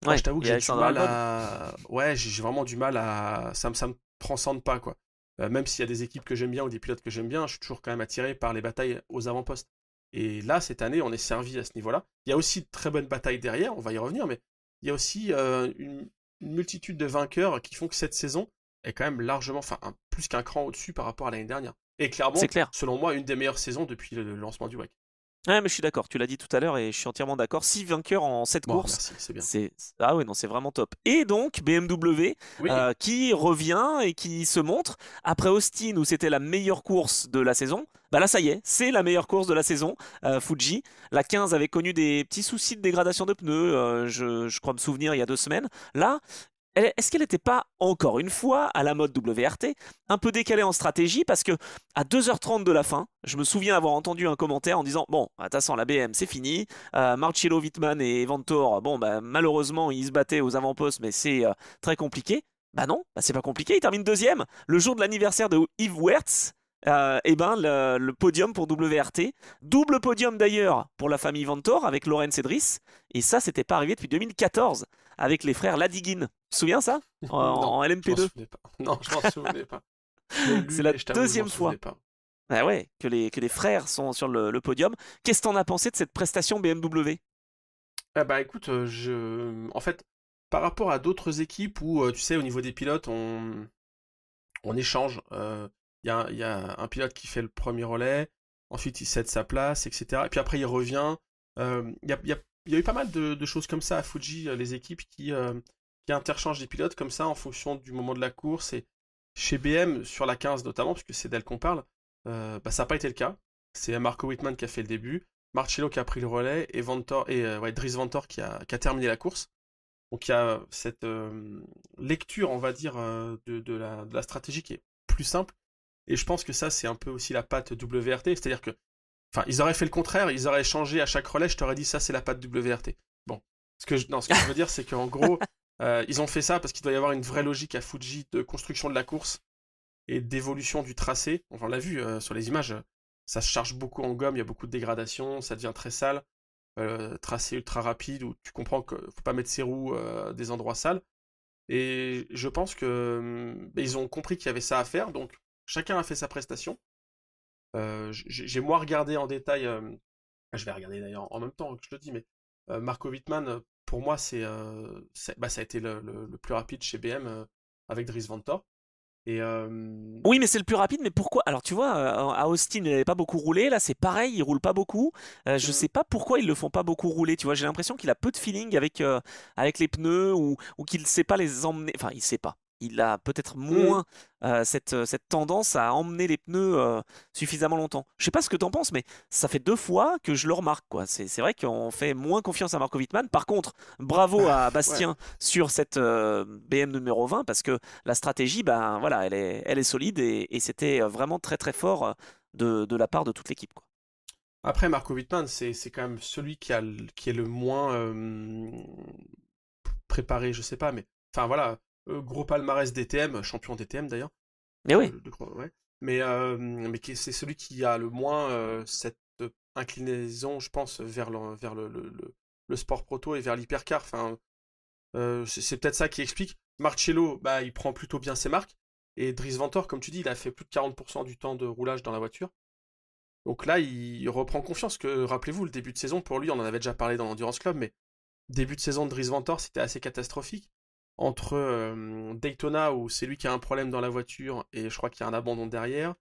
Moi, je Ouais. t'avoue que Et j'ai du Alexander mal Albon. à. Ouais, j'ai vraiment du mal à. Ça me transcende pas, quoi. Même s'il y a des équipes que j'aime bien ou des pilotes que j'aime bien, je suis toujours quand même attiré par les batailles aux avant-postes. Et là, cette année, on est servi à ce niveau-là. Il y a aussi de très bonnes batailles derrière, on va y revenir, mais il y a aussi une multitude de vainqueurs qui font que cette saison est quand même largement, enfin, plus qu'un cran au-dessus par rapport à l'année dernière. Et C'est clairement, clair. selon moi, une des meilleures saisons depuis le lancement du WEC. Ouais, mais je suis d'accord. Tu l'as dit tout à l'heure et je suis entièrement d'accord. 6 vainqueurs en 7 Bon, courses, merci, c'est bien. ah ouais, non, c'est vraiment top. Et donc BMW Oui, qui revient et qui se montre après Austin où c'était la meilleure course de la saison. Bah là, ça y est, c'est la meilleure course de la saison. Fuji, la 15 avait connu des petits soucis de dégradation de pneus. Je crois me souvenir il y a 2 semaines. Là, est-ce qu'elle n'était pas, encore une fois, à la mode WRT, un peu décalée en stratégie parce que à 2h30 de la fin, je me souviens avoir entendu un commentaire en disant bon, de toute façon, la BM, c'est fini. Marcello Wittmann et Vanthoor, bon, bah, malheureusement, ils se battaient aux avant-postes, mais c'est très compliqué. Bah non, bah, c'est pas compliqué, il termine deuxième. Le jour de l'anniversaire de Yves Wertz, et ben, le podium pour WRT. Double podium d'ailleurs pour la famille Vanthoor avec Lorenz Edris. Et ça, c'était pas arrivé depuis 2014 avec les frères Ladiguin. Tu te souviens ça? non, En je m'en LMP2. souvenais pas. Non, je m'en souvenais pas. Je l'ai C'est lu, la mais je t'avoue, je m'en deuxième souvenais fois. pas. Ah ouais, que les frères sont sur le podium. Qu'est-ce que t'en as pensé de cette prestation BMW? Ah bah écoute, en fait, par rapport à d'autres équipes où, tu sais, au niveau des pilotes, on échange. Il y a un pilote qui fait le premier relais, ensuite il cède sa place, etc. Et puis après il revient. Il y a eu pas mal de choses comme ça à Fuji, les équipes qui interchangent des pilotes comme ça en fonction du moment de la course. Et chez BM, sur la 15 notamment, puisque c'est d'elle qu'on parle, ça n'a pas été le cas. C'est Marco Wittmann qui a fait le début, Marcello qui a pris le relais, et Dries Vanthoor qui a terminé la course. Donc il y a cette lecture, on va dire, de la stratégie qui est plus simple. Et je pense que ça, c'est un peu aussi la patte WRT. C'est-à-dire que, enfin, ils auraient fait le contraire, ils auraient changé à chaque relais, je t'aurais dit ça, c'est la patte WRT. Bon, non, ce que je veux dire, c'est qu'en gros, ils ont fait ça parce qu'il doit y avoir une vraie logique à Fuji de construction de la course et d'évolution du tracé. Enfin, on l'a vu sur les images, ça se charge beaucoup en gomme, il y a beaucoup de dégradation, ça devient très sale. Tracé ultra rapide où tu comprends qu'il faut pas mettre ses roues des endroits sales. Et je pense que ils ont compris qu'il y avait ça à faire, donc chacun a fait sa prestation. J'ai moins regardé en détail, je vais regarder d'ailleurs en même temps que je le dis, mais Marco Wittmann, pour moi, ça a été le plus rapide chez BM avec Dries Vanthoor. Et Oui, mais c'est le plus rapide, mais pourquoi? Alors, tu vois, à Austin, il n'avait pas beaucoup roulé. Là, c'est pareil, il roule pas beaucoup. Je mm, sais pas pourquoi ils le font pas beaucoup rouler. Tu vois, j'ai l'impression qu'il a peu de feeling avec les pneus ou qu'il sait pas les emmener. Enfin, il sait pas. Il a peut-être mm. moins cette tendance à emmener les pneus suffisamment longtemps. Je sais pas ce que t'en penses, mais ça fait 2 fois que je le remarque, quoi. C'est vrai qu'on fait moins confiance à Marco Wittmann. Par contre, bravo Bah, à ouais. Bastien sur cette BM numéro 20 parce que la stratégie, ben voilà, elle est solide et c'était vraiment très très fort de la part de toute l'équipe, quoi. Après, Marco Wittmann, c'est quand même celui qui est le moins préparé, je sais pas, mais enfin voilà, gros palmarès DTM, champion DTM d'ailleurs, Mais oui, ouais. Mais c'est celui qui a le moins cette inclinaison, je pense, vers le sport proto et vers l'hypercar. Enfin, c'est peut-être ça qui explique. Marcello, bah, il prend plutôt bien ses marques. Et Dries Vanthoor, comme tu dis, il a fait plus de 40% du temps de roulage dans la voiture. Donc là, il reprend confiance. Que rappelez-vous, le début de saison, pour lui, on en avait déjà parlé dans l'Endurance Club, mais début de saison de Dries Vanthoor, c'était assez catastrophique. Entre Daytona, où c'est lui qui a un problème dans la voiture, et je crois qu'il y a un abandon derrière.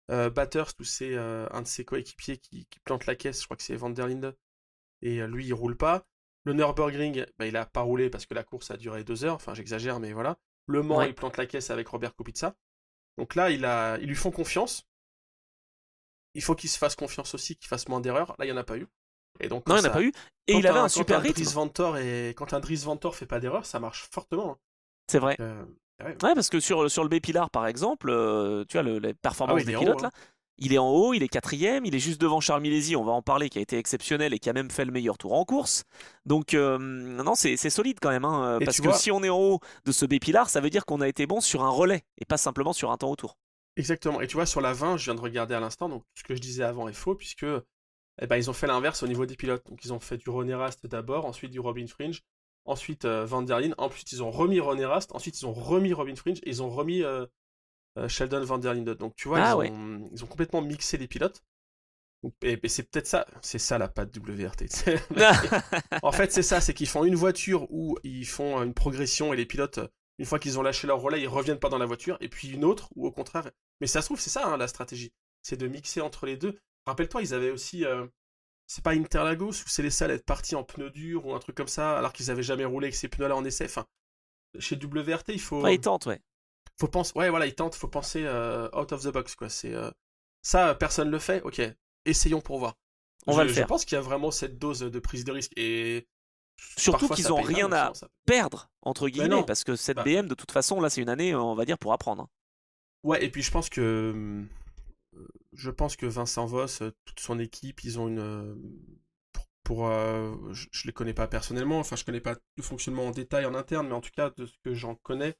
Bathurst, où c'est un de ses coéquipiers qui plante la caisse, je crois que c'est Van der Linde, et lui, il roule pas. Le Nürburgring, bah, il a pas roulé parce que la course a duré 2 heures, enfin j'exagère, mais voilà. Le Mans, ouais. il plante la caisse avec Robert Kubica. Donc là, ils lui font confiance. Il faut qu'il se fasse confiance aussi, qu'il fasse moins d'erreurs. Là, il n'y en a pas eu. Et donc, Non, il n'y en a pas eu. Et il quand avait un quand super un Dries rythme, Vanthoor quand un Dries Vanthoor fait pas d'erreur, ça marche fortement, hein. c'est vrai. Euh, ouais. Ouais, parce que sur le B-Pilar, par exemple, tu vois, les Ah oui, performances il des est en haut, pilotes, là, hein. il est en haut, il est quatrième, il est juste devant Charles Milesi, on va en parler, qui a été exceptionnel et qui a même fait le meilleur tour en course. Donc, non, c'est solide quand même, hein, Et parce tu que vois, si on est en haut de ce B-Pilar, ça veut dire qu'on a été bon sur un relais et pas simplement sur un temps autour. exactement. Et tu vois, sur la 20, je viens de regarder à l'instant, donc ce que je disais avant est faux, puisque ils ont fait l'inverse au niveau des pilotes. Donc ils ont fait du René Rast d'abord, ensuite du Robin Fringe, ensuite Van der Linde, ensuite ils ont remis René Rast, ensuite ils ont remis Robin Fringe, et ils ont remis Sheldon Van der Linde. Donc tu vois, Ah ils ouais. ont, ils ont complètement mixé les pilotes. Et c'est peut-être ça, c'est ça la patte WRT. En fait, c'est ça, c'est qu'ils font une voiture où ils font une progression et les pilotes, une fois qu'ils ont lâché leur relais, ils reviennent pas dans la voiture, et puis une autre où au contraire. Mais ça se trouve, c'est ça hein, la stratégie, c'est de mixer entre les deux. Rappelle-toi, ils avaient aussi, c'est pas Interlagos ou c'est les salles être partis en pneus durs ou un truc comme ça, alors qu'ils avaient jamais roulé avec ces pneus-là en essai. Enfin, chez WRT, il Ouais, il tente, ouais. faut penser, ouais, voilà, ils tentent, faut penser out of the box, quoi. Ça, personne le fait. Ok, essayons pour voir. On va le Je faire. pense qu'il y a vraiment cette dose de prise de risque et Surtout parfois qu'ils ça ont paye mal, rien mais à souvent ça. perdre, entre Mais guillemets, non, parce que cette bah BM, de toute façon, là, c'est une année, on va dire, pour apprendre, hein. ouais, et puis je pense que Vincent Voss, toute son équipe, ils ont je les connais pas personnellement, enfin je connais pas le fonctionnement en détail en interne, mais en tout cas de ce que j'en connais,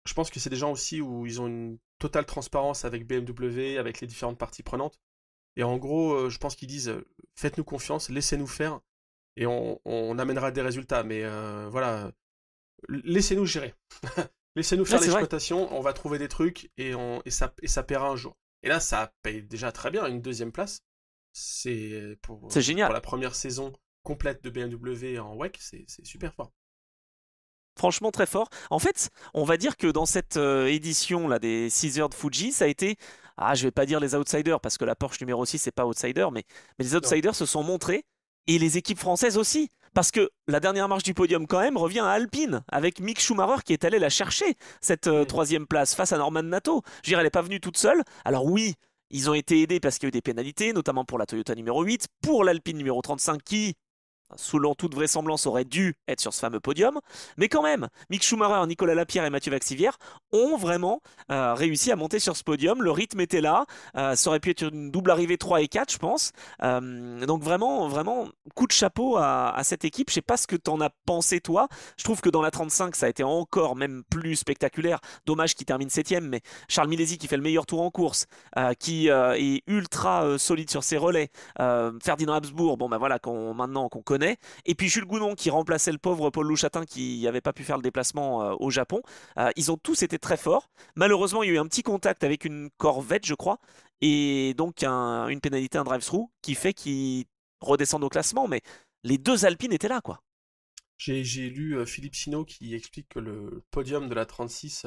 je pense que c'est des gens aussi où ils ont une totale transparence avec BMW, avec les différentes parties prenantes. Et en gros, je pense qu'ils disent faites-nous confiance, laissez-nous faire, et on amènera des résultats. Mais voilà, laissez-nous gérer. Laissez-nous Ouais, faire c'est vrai. l'exploitation, on va trouver des trucs, et ça paiera un jour. Et là, ça paye déjà très bien, une deuxième place. C'est C'est pour génial. la première saison complète de BMW en WEC, c'est super fort. Franchement, très fort. En fait, on va dire que dans cette édition là des 6 heures de Fuji, ça a été, je vais pas dire les outsiders, parce que la Porsche numéro 6, c'est pas outsider, mais les Non. outsiders se sont montrés, et les équipes françaises aussi. Parce que la dernière marche du podium, quand même, revient à Alpine, avec Mick Schumacher qui est allé la chercher, cette troisième place, face à Norman Nato. Je veux dire, elle n'est pas venue toute seule. Alors oui, ils ont été aidés parce qu'il y a eu des pénalités, notamment pour la Toyota numéro 8, pour l'Alpine numéro 35, qui, selon toute vraisemblance, aurait dû être sur ce fameux podium. Mais quand même, Mick Schumacher, Nicolas Lapierre et Mathieu Vaxivière ont vraiment réussi à monter sur ce podium. Le rythme était là. Ça aurait pu être une double arrivée 3 et 4, je pense. Donc vraiment, vraiment, coup de chapeau à cette équipe. Je sais pas ce que t'en as pensé, toi. Je trouve que dans la 35, ça a été encore même plus spectaculaire. Dommage qu'il termine 7ème, mais Charles Milesi qui fait le meilleur tour en course, qui est ultra solide sur ses relais. Ferdinand Habsbourg, bon ben voilà, maintenant qu'on connaît. Et puis Jules Gounon qui remplaçait le pauvre Paul Louchatin qui n'avait pas pu faire le déplacement au Japon. Ils ont tous été très forts. Malheureusement, il y a eu un petit contact avec une Corvette, je crois, et donc une pénalité, un drive-through qui fait qu'ils redescendent au classement. Mais les deux Alpines étaient là, quoi. J'ai lu Philippe Sino qui explique que le podium de la 36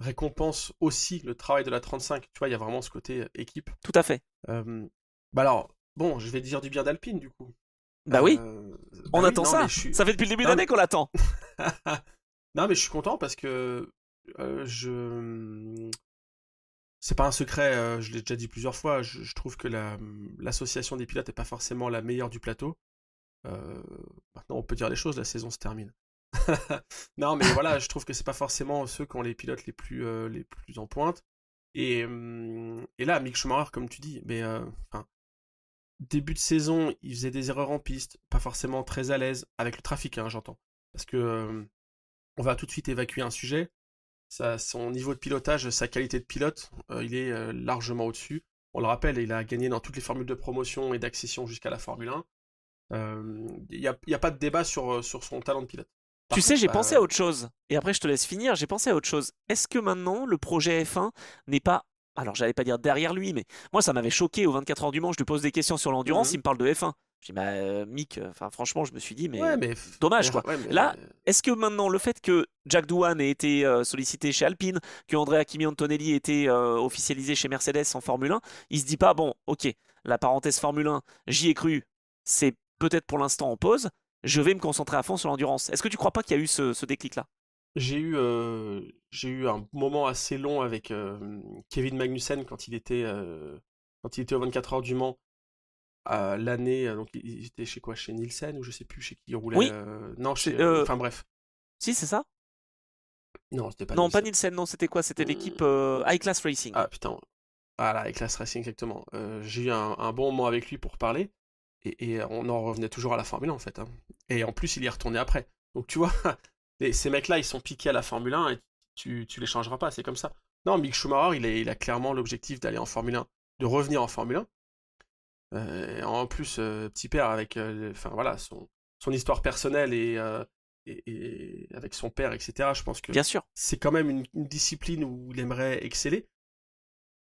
récompense aussi le travail de la 35. Tu vois, il y a vraiment ce côté équipe. Tout à fait. Bah alors, bon, je vais dire du bien d'Alpine du coup. Bah oui, on oui, attend non, ça. Ça fait depuis le début de l'année qu'on l'attend. Non, mais je suis content parce que je. C'est pas un secret, je l'ai déjà dit plusieurs fois, je trouve que l'association des pilotes n'est pas forcément la meilleure du plateau. Maintenant, on peut dire les choses, la saison se termine. Non, mais voilà, je trouve que c'est pas forcément ceux qui ont les pilotes les plus en pointe. Et là, Mick Schumacher, comme tu dis, mais début de saison, il faisait des erreurs en piste, pas forcément très à l'aise, avec le trafic, hein, j'entends. Parce que on va tout de suite évacuer un sujet. Son niveau de pilotage, sa qualité de pilote, il est largement au-dessus. On le rappelle, il a gagné dans toutes les formules de promotion et d'accession jusqu'à la Formule 1. Il n'y a pas de débat sur son talent de pilote. Tu sais, j'ai pensé à autre chose. Et après, je te laisse finir. J'ai pensé à autre chose. Est-ce que maintenant, le projet F1 n'est pas. Alors, j'allais pas dire derrière lui, mais moi, ça m'avait choqué aux 24 heures du Mans. Je lui pose des questions sur l'endurance, il me parle de F1. Je dis, bah, Mick, franchement, je me suis dit, mais, ouais, mais dommage, quoi. Ouais, mais... Là, est-ce que maintenant, le fait que Jack Doohan ait été sollicité chez Alpine, que Andrea Kimi Antonelli ait été officialisé chez Mercedes en Formule 1, il se dit pas, bon, ok, la parenthèse Formule 1, j'y ai cru, c'est peut-être pour l'instant en pause, je vais me concentrer à fond sur l'endurance. Est-ce que tu crois pas qu'il y a eu ce déclic-là? J'ai eu un moment assez long avec Kevin Magnussen quand il était aux 24 heures du Mans l'année, donc il était chez quoi? Chez Nielsen ou je sais plus chez qui il roulait. Oui. Non, enfin bref. Si, c'est ça? Non, c'était pas Non, Nielsen. pas Nielsen, non, c'était quoi? C'était l'équipe iClass Racing. Ah putain. Voilà, avec iClass Racing, exactement. J'ai eu un bon moment avec lui pour parler, et on en revenait toujours à la Formule 1 en fait. Hein. Et en plus, il y est retourné après. Donc tu vois, ces mecs-là, ils sont piqués à la Formule 1 et tu les changeras pas, c'est comme ça. Non, Mick Schumacher, il a clairement l'objectif d'aller en Formule 1, de revenir en Formule 1. En plus, petit père avec enfin voilà, son histoire personnelle et avec son père, etc. Je pense que Bien sûr. c'est quand même une discipline où il aimerait exceller.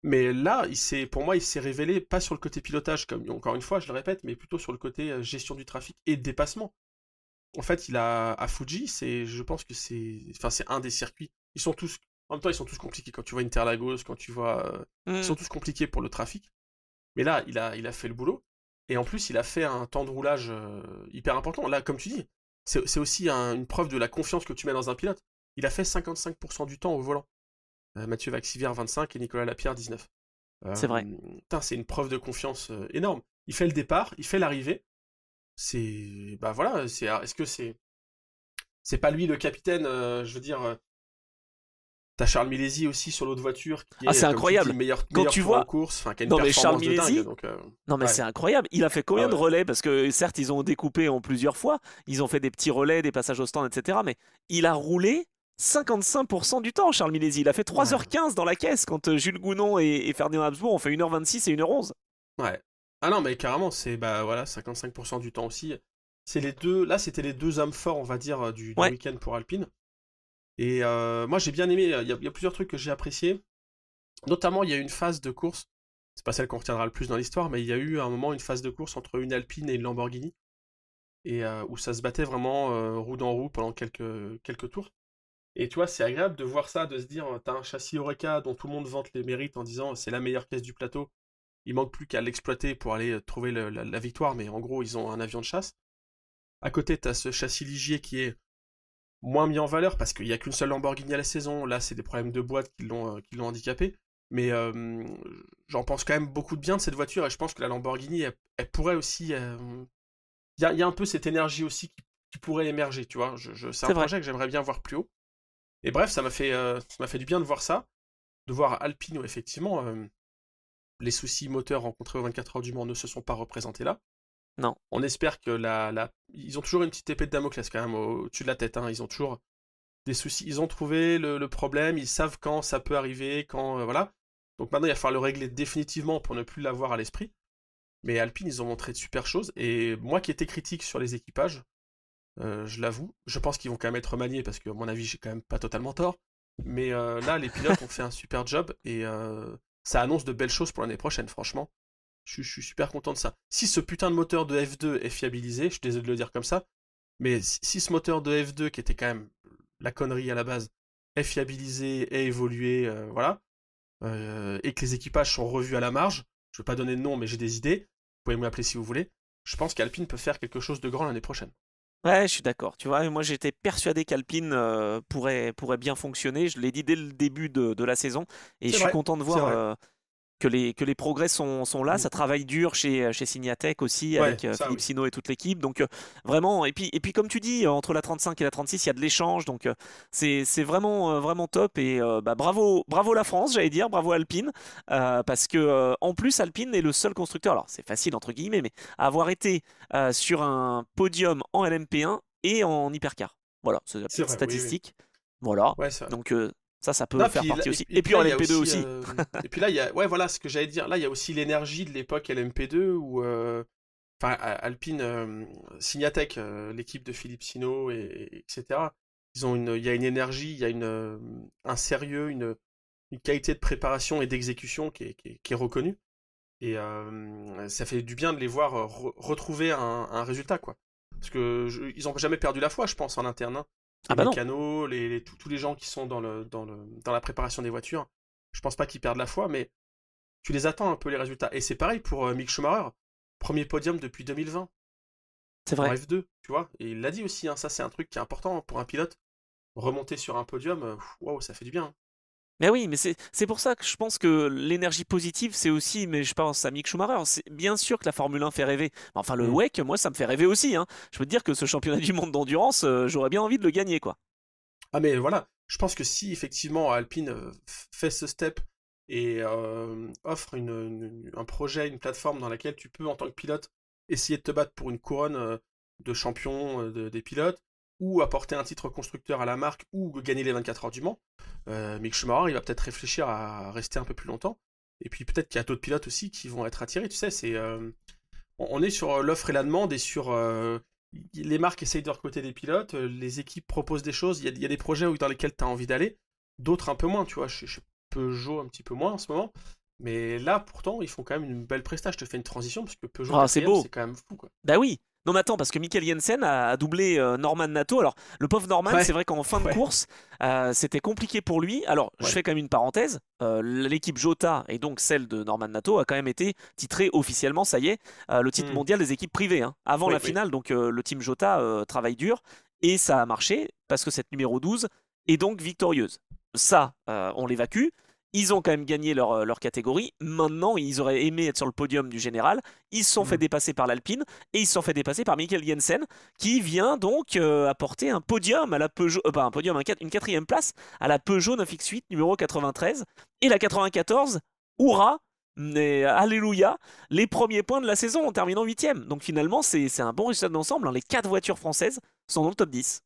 Mais là, pour moi, il s'est révélé pas sur le côté pilotage, comme encore une fois, je le répète, mais plutôt sur le côté gestion du trafic et dépassement. En fait, à Fuji, je pense que c'est un des circuits. En même temps, ils sont tous compliqués. Quand tu vois Interlagos, quand tu vois, ils sont tous compliqués pour le trafic. Mais là, il a fait le boulot. Et en plus, il a fait un temps de roulage hyper important. Là, comme tu dis, c'est aussi une preuve de la confiance que tu mets dans un pilote. Il a fait 55% du temps au volant. Mathieu Vaxivière 25 et Nicolas Lapierre 19. C'est vrai. C'est une preuve de confiance énorme. Il fait le départ, il fait l'arrivée. Bah voilà, est-ce que c'est pas lui le capitaine, je veux dire. T'as Charles Milesi aussi sur l'autre voiture qui est c'est incroyable. Meilleur tu vois en course, qui a une non mais Charles performance de Milesi, dingue. Donc, non mais ouais. c'est incroyable. Il a fait combien de relais? Parce que certes ils ont découpé en plusieurs fois, ils ont fait des petits relais, des passages au stand, etc. Mais il a roulé 55% du temps, Charles Milesi. Il a fait 3h15 dans la caisse quand Jules Gounon et Ferdinand Habsbourg ont fait 1h26 et 1h11. Ouais. Ah non mais carrément, c'est bah voilà 55% du temps aussi. C'est les deux. Là c'était les deux hommes forts, on va dire, du week-end pour Alpine. Et moi j'ai bien aimé, il y a plusieurs trucs que j'ai appréciés. Notamment il y a eu une phase de course, c'est pas celle qu'on retiendra le plus dans l'histoire, mais il y a eu à un moment une phase de course entre une Alpine et une Lamborghini. Et où ça se battait vraiment roue dans roue pendant quelques tours. Et tu vois, c'est agréable de voir ça, de se dire, t'as un châssis Oreca dont tout le monde vante les mérites en disant c'est la meilleure caisse du plateau. Il manque plus qu'à l'exploiter pour aller trouver la victoire, mais en gros ils ont un avion de chasse. À côté, t'as ce châssis Ligier qui est moins mis en valeur parce qu'il n'y a qu'une seule Lamborghini à la saison. Là, c'est des problèmes de boîte qui l'ont handicapé. Mais j'en pense quand même beaucoup de bien de cette voiture et je pense que la Lamborghini, elle pourrait aussi. Il y a un peu cette énergie aussi qui pourrait émerger, tu vois. C'est un C'est vrai. projet que j'aimerais bien voir plus haut. Et bref, ça m'a fait du bien de voir ça, de voir Alpine où effectivement les soucis moteurs rencontrés aux 24 heures du Mans ne se sont pas représentés là. Non. On espère que ils ont toujours une petite épée de Damoclès quand même au-dessus de la tête. Hein. Ils ont toujours des soucis. Ils ont trouvé le problème. Ils savent quand ça peut arriver, quand voilà. Donc maintenant, il va falloir le régler définitivement pour ne plus l'avoir à l'esprit. Mais Alpine, ils ont montré de super choses. Et moi qui étais critique sur les équipages, je l'avoue, je pense qu'ils vont quand même être remaniés parce que, à mon avis, j'ai quand même pas totalement tort. Mais là, les pilotes ont fait un super job et ça annonce de belles choses pour l'année prochaine, franchement. Je suis super content de ça. Si ce putain de moteur de F2 est fiabilisé, je suis désolé de le dire comme ça, mais si ce moteur de F2, qui était quand même la connerie à la base, est fiabilisé, est évolué, voilà, et que les équipages sont revus à la marge, je ne vais pas donner de nom, mais j'ai des idées, vous pouvez m'appeler si vous voulez, je pense qu'Alpine peut faire quelque chose de grand l'année prochaine. Ouais, je suis d'accord. Tu vois, moi j'étais persuadé qu'Alpine pourrait bien fonctionner. Je l'ai dit dès le début de la saison. Et je C'est suis vrai, content de c'est voir vrai. que les progrès sont là. Mm. Ça travaille dur chez Signatech aussi, Ouais, avec ça Philippe oui. Sino et toute l'équipe. Donc vraiment, et puis comme tu dis, entre la 35 et la 36, il y a de l'échange. Donc c'est vraiment top. Et bah, bravo la France, j'allais dire, bravo Alpine. Parce que en plus, Alpine est le seul constructeur, alors c'est facile entre guillemets, mais à avoir été sur un podium en LMP1 et en hypercar. Voilà, c'est la C'est petite vrai, oui, oui. statistique. Voilà. Ouais, c'est vrai. Donc ça peut Non, faire puis, partie aussi. et Et puis puis là, en il y a LMP2 aussi. aussi. Et puis là, il y a. Ouais, voilà ce que j'allais dire. Là, il y a aussi l'énergie de l'époque LMP2 où. Enfin, Alpine, Signatech, l'équipe de Philippe Sino, etc. Il y a une énergie, il y a un sérieux, une qualité de préparation et d'exécution qui est reconnue. Et ça fait du bien de les voir retrouver un résultat, quoi. Parce que ils ont jamais perdu la foi, je pense, en interne. Hein. Ah Les bah non. mécanos, tous les gens qui sont dans la préparation des voitures, je pense pas qu'ils perdent la foi, mais tu les attends un peu les résultats. Et c'est pareil pour Mick Schumacher, premier podium depuis 2020 C'est en vrai. F2, tu vois. Et il l'a dit aussi, hein, ça c'est un truc qui est important pour un pilote. Remonter sur un podium, waouh, ça fait du bien. Hein. Mais oui, mais c'est pour ça que je pense que l'énergie positive, c'est aussi, mais je pense à Mick Schumacher, c'est bien sûr que la Formule 1 fait rêver. Mais enfin, le Mm. WEC, moi, ça me fait rêver aussi, hein. Je peux te dire que ce championnat du monde d'endurance, j'aurais bien envie de le gagner, quoi. Ah mais voilà, je pense que si effectivement Alpine fait ce step et offre un projet, une plateforme dans laquelle tu peux en tant que pilote essayer de te battre pour une couronne de champion des pilotes ou apporter un titre constructeur à la marque ou gagner les 24 heures du Mans, Mick Schumacher il va peut-être réfléchir à rester un peu plus longtemps et puis peut-être qu'il y a d'autres pilotes aussi qui vont être attirés, tu sais, on est sur l'offre et la demande et sur les marques essayent de recruter des pilotes, les équipes proposent des choses, il y a des projets dans lesquels tu as envie d'aller, d'autres un peu moins, tu vois, chez Peugeot un petit peu moins en ce moment, mais là pourtant ils font quand même une belle prestation. Je te fais une transition parce que Peugeot Ah, c'est 4ème beau. c'est quand même fou quoi. Bah oui. Non, mais attends, parce que Michael Jensen a doublé Norman Nato. Alors, le pauvre Norman, Ouais, c'est vrai qu'en fin de ouais, course, c'était compliqué pour lui. Alors, je ouais. fais quand même une parenthèse. L'équipe Jota, et donc celle de Norman Nato, a quand même été titrée officiellement, ça y est, le titre Hmm. mondial des équipes privées, hein, avant la Oui, oui. finale. Donc, le team Jota travaille dur. Et ça a marché, parce que cette numéro 12 est donc victorieuse. Ça, on l'évacue. Ils ont quand même gagné leur catégorie. Maintenant, ils auraient aimé être sur le podium du général. Ils se sont fait Hmm. dépasser par l'Alpine et ils se sont fait dépasser par Mikkel Jensen qui vient donc apporter un podium à la Peugeot, pas un podium, une quatrième place à la Peugeot 9X8 numéro 93 et la 94. Hurrah! Mais alléluia, les premiers points de la saison en terminant huitième. Donc finalement, c'est un bon résultat d'ensemble, hein. Les quatre voitures françaises sont dans le top 10.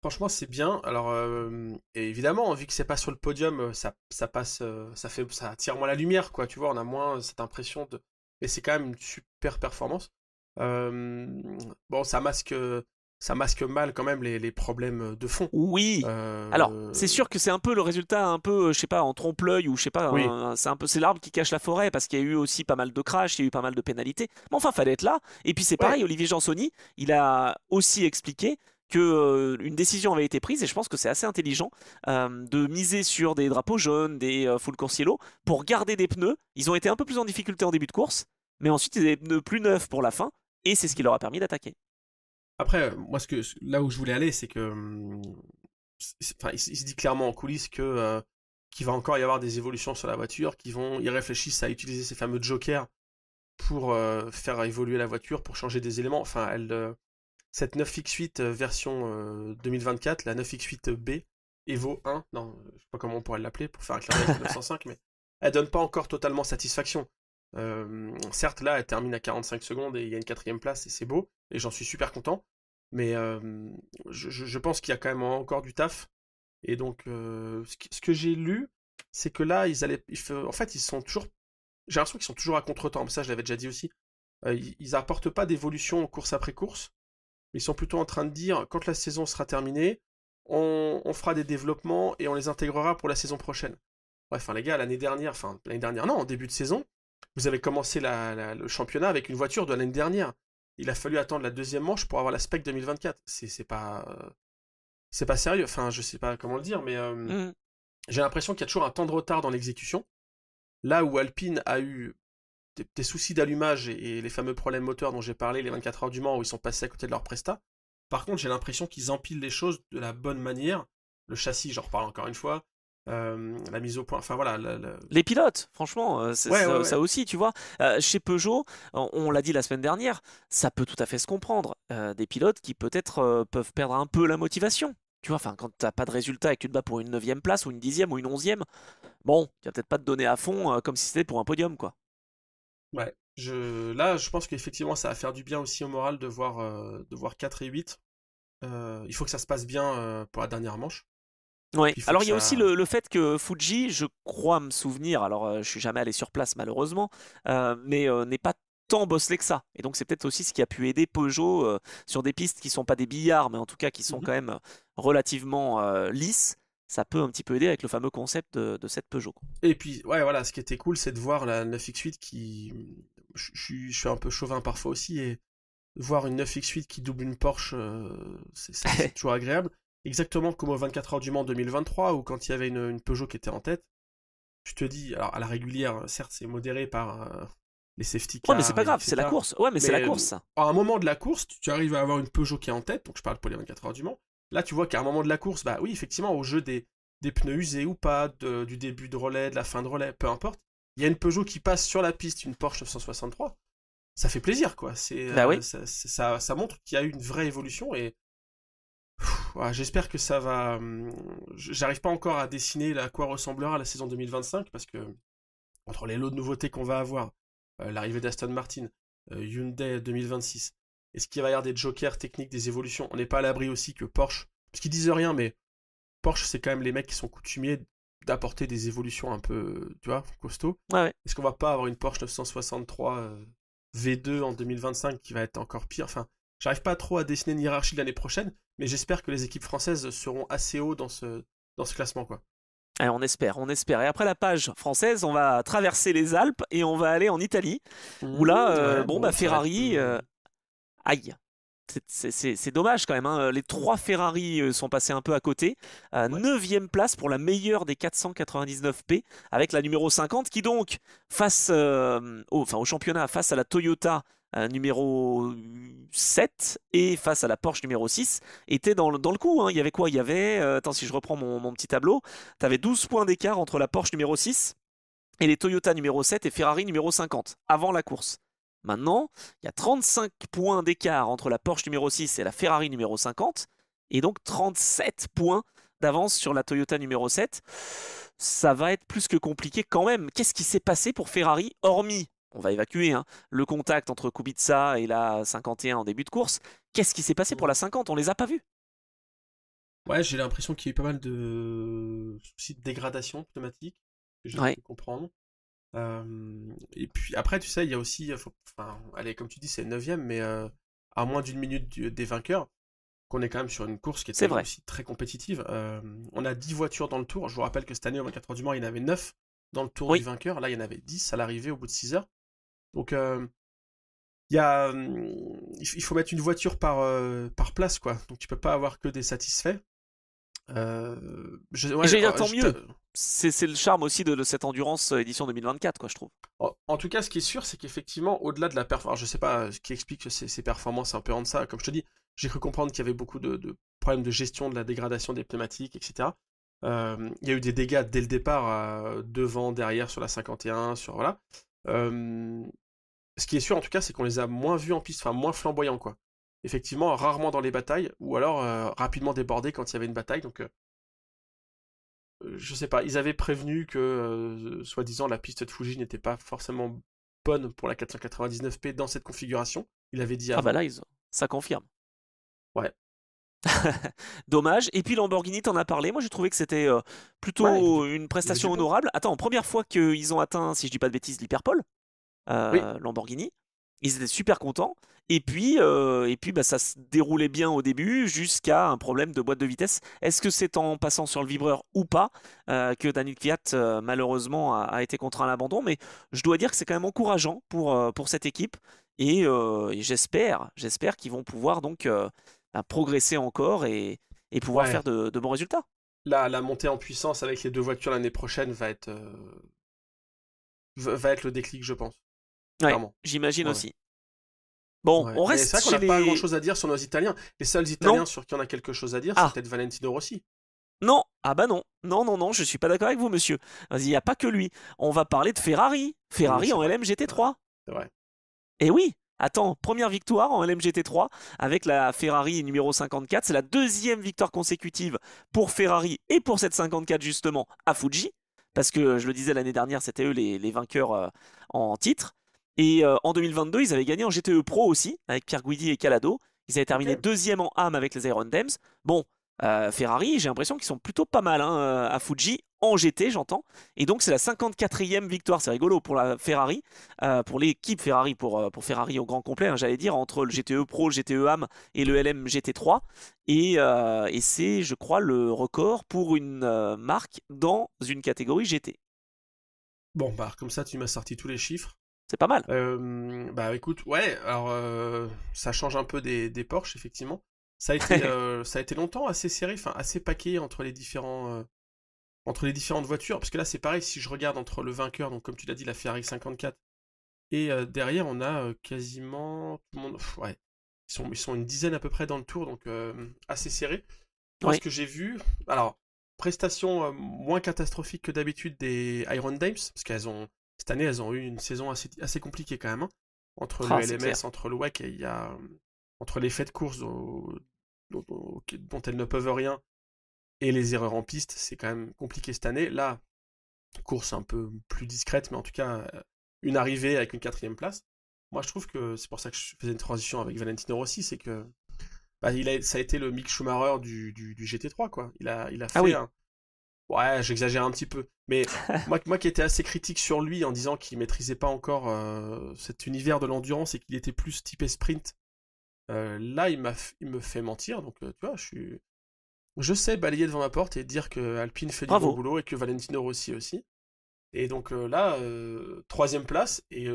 Franchement c'est bien. Alors et évidemment vu que c'est pas sur le podium, ça passe, ça attire moins la lumière quoi. Tu vois, on a moins cette impression de. Mais c'est quand même une super performance. Euh, bon, ça masque mal quand même les problèmes de fond. Oui. Alors, c'est Euh, sûr que c'est un peu le résultat, un peu, je sais pas, en trompe-l'œil ou je sais pas, Oui, c'est l'arbre qui cache la forêt parce qu'il y a eu aussi pas mal de crashs, il y a eu pas mal de pénalités. Mais enfin, fallait être là. Et puis c'est ouais. pareil, Olivier Jansoni, il a aussi expliqué que une décision avait été prise et je pense que c'est assez intelligent de miser sur des drapeaux jaunes, des full course yellow pour garder des pneus. Ils ont été un peu plus en difficulté en début de course, mais ensuite ils avaient des pneus plus neufs pour la fin et c'est ce qui leur a permis d'attaquer. Après, moi, là où je voulais aller, c'est que, enfin, il se dit clairement en coulisses que qu'il va encore y avoir des évolutions sur la voiture, ils réfléchissent à utiliser ces fameux jokers pour faire évoluer la voiture, pour changer des éléments. Enfin, cette 9X8 version 2024, la 9X8B Evo 1, non, je sais pas comment on pourrait l'appeler pour faire un clin d'œil avec 905, mais elle donne pas encore totalement satisfaction. Certes, là, elle termine à 45 secondes et il y a une 4ème place et c'est beau, et j'en suis super content. Mais je pense qu'il y a quand même encore du taf. Et donc, ce que j'ai lu, c'est que là, en fait, ils sont toujours. J'ai l'impression qu'ils sont toujours à contre-temps. Ça, je l'avais déjà dit aussi. Ils apportent pas d'évolution course après course. Mais ils sont plutôt en train de dire, quand la saison sera terminée, on fera des développements et on les intégrera pour la saison prochaine. Bref, les gars, l'année dernière, non, en début de saison, vous avez commencé le championnat avec une voiture de l'année dernière. Il a fallu attendre la 2e manche pour avoir la spec 2024. C'est pas sérieux. Enfin, je sais pas comment le dire, mais j'ai l'impression qu'il y a toujours un temps de retard dans l'exécution. Là où Alpine a eu des soucis d'allumage et les fameux problèmes moteurs dont j'ai parlé, les 24 heures du Mans où ils sont passés à côté de leur presta. Par contre, j'ai l'impression qu'ils empilent les choses de la bonne manière. Le châssis, j'en reparle encore une fois. La mise au point, enfin voilà. Les pilotes, franchement, ça aussi, tu vois. Chez Peugeot, on l'a dit la semaine dernière, ça peut tout à fait se comprendre. Des pilotes qui peut-être peuvent perdre un peu la motivation. Tu vois, enfin, quand t'as pas de résultat et que tu te bats pour une 9ème place ou une 10ème ou une 11ème, bon, tu vas peut-être pas te donner à fond comme si c'était pour un podium, quoi. Ouais, là, je pense qu'effectivement, ça va faire du bien aussi au moral de voir 4 et 8. Il faut que ça se passe bien pour la dernière manche. Ouais. Alors il y a aussi le fait que Fuji, je crois me souvenir, alors je suis jamais allé sur place malheureusement, mais n'est pas tant bosselé que ça. Et donc c'est peut-être aussi ce qui a pu aider Peugeot sur des pistes qui sont pas des billards, mais en tout cas qui sont quand même relativement lisses. Ça peut un petit peu aider avec le fameux concept de cette Peugeot. Et puis, ouais, voilà, ce qui était cool, c'est de voir la 9X8 qui. Je suis un peu chauvin parfois aussi, et voir une 9X8 qui double une Porsche, c'est toujours agréable. Exactement comme au 24 heures du Mans 2023, où quand il y avait une Peugeot qui était en tête, tu te dis, alors à la régulière, certes, c'est modéré par les safety cars. Ouais, mais c'est pas grave, c'est la course. Ouais, mais c'est la course, ça. À un moment de la course, tu arrives à avoir une Peugeot qui est en tête, donc je parle pour les 24 heures du Mans. Là, tu vois qu'à un moment de la course, bah oui, effectivement, au jeu des pneus usés ou pas, du début de relais, de la fin de relais, peu importe, il y a une Peugeot qui passe sur la piste, une Porsche 963. Ça fait plaisir, quoi. Bah oui. Ça montre qu'il y a eu une vraie évolution et j'espère que ça va. J'arrive pas encore à dessiner à quoi ressemblera la saison 2025 parce que entre les lots de nouveautés qu'on va avoir, l'arrivée d'Aston Martin, Hyundai 2026, est-ce qu'il va y avoir des jokers techniques, des évolutions? On n'est pas à l'abri aussi que Porsche, parce qu'ils disent rien, mais Porsche c'est quand même les mecs qui sont coutumiers d'apporter des évolutions un peu, tu vois, costauds. Ouais. Est-ce qu'on va pas avoir une Porsche 963 V2 en 2025 qui va être encore pire? Enfin, j'arrive pas trop à dessiner une hiérarchie de l'année prochaine, mais j'espère que les équipes françaises seront assez haut dans ce classement, quoi. Allez, on espère, on espère. Et après la page française, on va traverser les Alpes et on va aller en Italie, où là, Ferrari, aïe. C'est dommage quand même, hein. Les 3 Ferrari sont passés un peu à côté. 9ème place pour la meilleure des 499P avec la numéro 50 qui donc, face au championnat, face à la Toyota numéro 7 et face à la Porsche numéro 6, était dans le coup, hein. Il y avait quoi? Il y avait, attends si je reprends mon petit tableau, tu avais 12 points d'écart entre la Porsche numéro 6 et les Toyota numéro 7 et Ferrari numéro 50 avant la course. Maintenant, il y a 35 points d'écart entre la Porsche numéro 6 et la Ferrari numéro 50, et donc 37 points d'avance sur la Toyota numéro 7. Ça va être plus que compliqué quand même. Qu'est-ce qui s'est passé pour Ferrari, hormis, on va évacuer, hein, le contact entre Kubica et la 51 en début de course? Qu'est-ce qui s'est passé pour la 50? On les a pas vus. Ouais, j'ai l'impression qu'il y a eu pas mal de soucis de dégradation pneumatique, que j'ai pu comprendre. Et puis après, tu sais, il y a aussi, allez, comme tu dis, c'est le 9ème, mais à moins d'une minute des vainqueurs, qu'on est quand même sur une course qui était aussi très compétitive. On a 10 voitures dans le tour. Je vous rappelle que cette année, au 24 heures du Mans, il y en avait 9 dans le tour du vainqueur. Là, il y en avait 10 à l'arrivée au bout de 6 heures. Donc, il faut mettre une voiture par place, quoi. Donc, tu peux pas avoir que des satisfaits. Tant mieux. C'est le charme aussi de cette endurance édition 2024, quoi, je trouve. En tout cas, ce qui est sûr, c'est qu'effectivement, au-delà de la performance, je sais pas ce qui explique ces performances un peu en deçà, comme je te dis, j'ai cru comprendre qu'il y avait beaucoup de problèmes de gestion de la dégradation des pneumatiques, etc. Il y a eu des dégâts dès le départ, devant, derrière, sur la 51, sur voilà. Ce qui est sûr en tout cas, c'est qu'on les a moins vus en piste, enfin moins flamboyants quoi. Effectivement, rarement dans les batailles, ou alors rapidement débordés quand il y avait une bataille. Donc, je sais pas, ils avaient prévenu que, soi-disant, la piste de Fuji n'était pas forcément bonne pour la 499P dans cette configuration. Il avait dit Ah bah avant. là, ça confirme. Ouais. Dommage. Et puis Lamborghini, t'en as parlé. Moi, j'ai trouvé que c'était Ouais, plutôt une il y avait prestation du bon. honorable. Attends, première fois qu'ils ont atteint, si je dis pas de bêtises, l'Hyperpole, Oui, Lamborghini. Ils étaient super contents. Et puis bah, ça se déroulait bien au début jusqu'à un problème de boîte de vitesse. Est-ce que c'est en passant sur le vibreur ou pas que Daniel Kvyat, malheureusement, a été contraint à l'abandon? Mais je dois dire que c'est quand même encourageant pour cette équipe. Et j'espère qu'ils vont pouvoir donc bah, progresser encore et pouvoir faire ouais. de bons résultats. La montée en puissance avec les deux voitures l'année prochaine va être le déclic, je pense. Ouais, Clairement. j'imagine Ouais, ouais. aussi. Bon, Ouais. on Mais c'est reste vrai qu'on chez n'a pas les... grand-chose à dire sur nos Italiens. Les seuls Non? Italiens sur qui on a quelque chose à dire, c'est Ah, peut-être Valentino Rossi. non, ah bah non, non, non, non, je suis pas d'accord avec vous, monsieur. Il n'y a pas que lui. On va parler de Ferrari. Oui, Ferrari c'est en vrai. C'est vrai. LMGT3. C'est vrai. Et oui, attends, première victoire en LMGT3 avec la Ferrari numéro 54. C'est la deuxième victoire consécutive pour Ferrari et pour cette 54 justement à Fuji. Parce que je le disais l'année dernière, c'était eux les vainqueurs en titre. Et en 2022, ils avaient gagné en GTE Pro aussi, avec Pierre Guidi et Calado. Ils avaient terminé Ok. deuxième en AM avec les Iron Dames. Bon, Ferrari, j'ai l'impression qu'ils sont plutôt pas mal hein, à Fuji, en GT j'entends. Et donc c'est la 54e victoire, c'est rigolo pour la Ferrari, pour l'équipe Ferrari, pour Ferrari au grand complet, hein, j'allais dire, entre le GTE Pro, le GTE AM et le LM GT3. Et c'est, je crois, le record pour une marque dans une catégorie GT. Bon, bah, comme ça, tu m'as sorti tous les chiffres. C'est pas mal. Bah, écoute, ouais, alors, ça change un peu des Porsche, effectivement. Ça a été longtemps assez serré, enfin, assez paquet entre les différentes voitures. Parce que là, c'est pareil, si je regarde entre le vainqueur, donc comme tu l'as dit, la Ferrari 54, et derrière, on a quasiment tout le monde. Ouais, ils sont une dizaine à peu près dans le tour, donc assez serré. Moi, ce Oui, que j'ai vu, alors, prestation moins catastrophique que d'habitude des Iron Dames, parce cette année, elles ont eu une saison assez compliquée quand même, hein. Entre le ah, c'est clair. LMS, entre le WEC, et il y a, entre les faits de course dont elles ne peuvent rien, et les erreurs en piste, c'est quand même compliqué cette année. Là, course un peu plus discrète, mais en tout cas, une arrivée avec une quatrième place. Moi, je trouve que c'est pour ça que je faisais une transition avec Valentino Rossi, c'est que bah, ça a été le Mick Schumacher du GT3, quoi. Il a Ah fait oui, un... Ouais, j'exagère un petit peu. Mais moi qui étais assez critique sur lui en disant qu'il maîtrisait pas encore cet univers de l'endurance et qu'il était plus typé sprint, là, il me fait mentir. Donc, tu vois, je sais balayer devant ma porte et dire que Alpine fait du bon bravo. boulot et que Valentino Rossi aussi. Et donc là, troisième place, et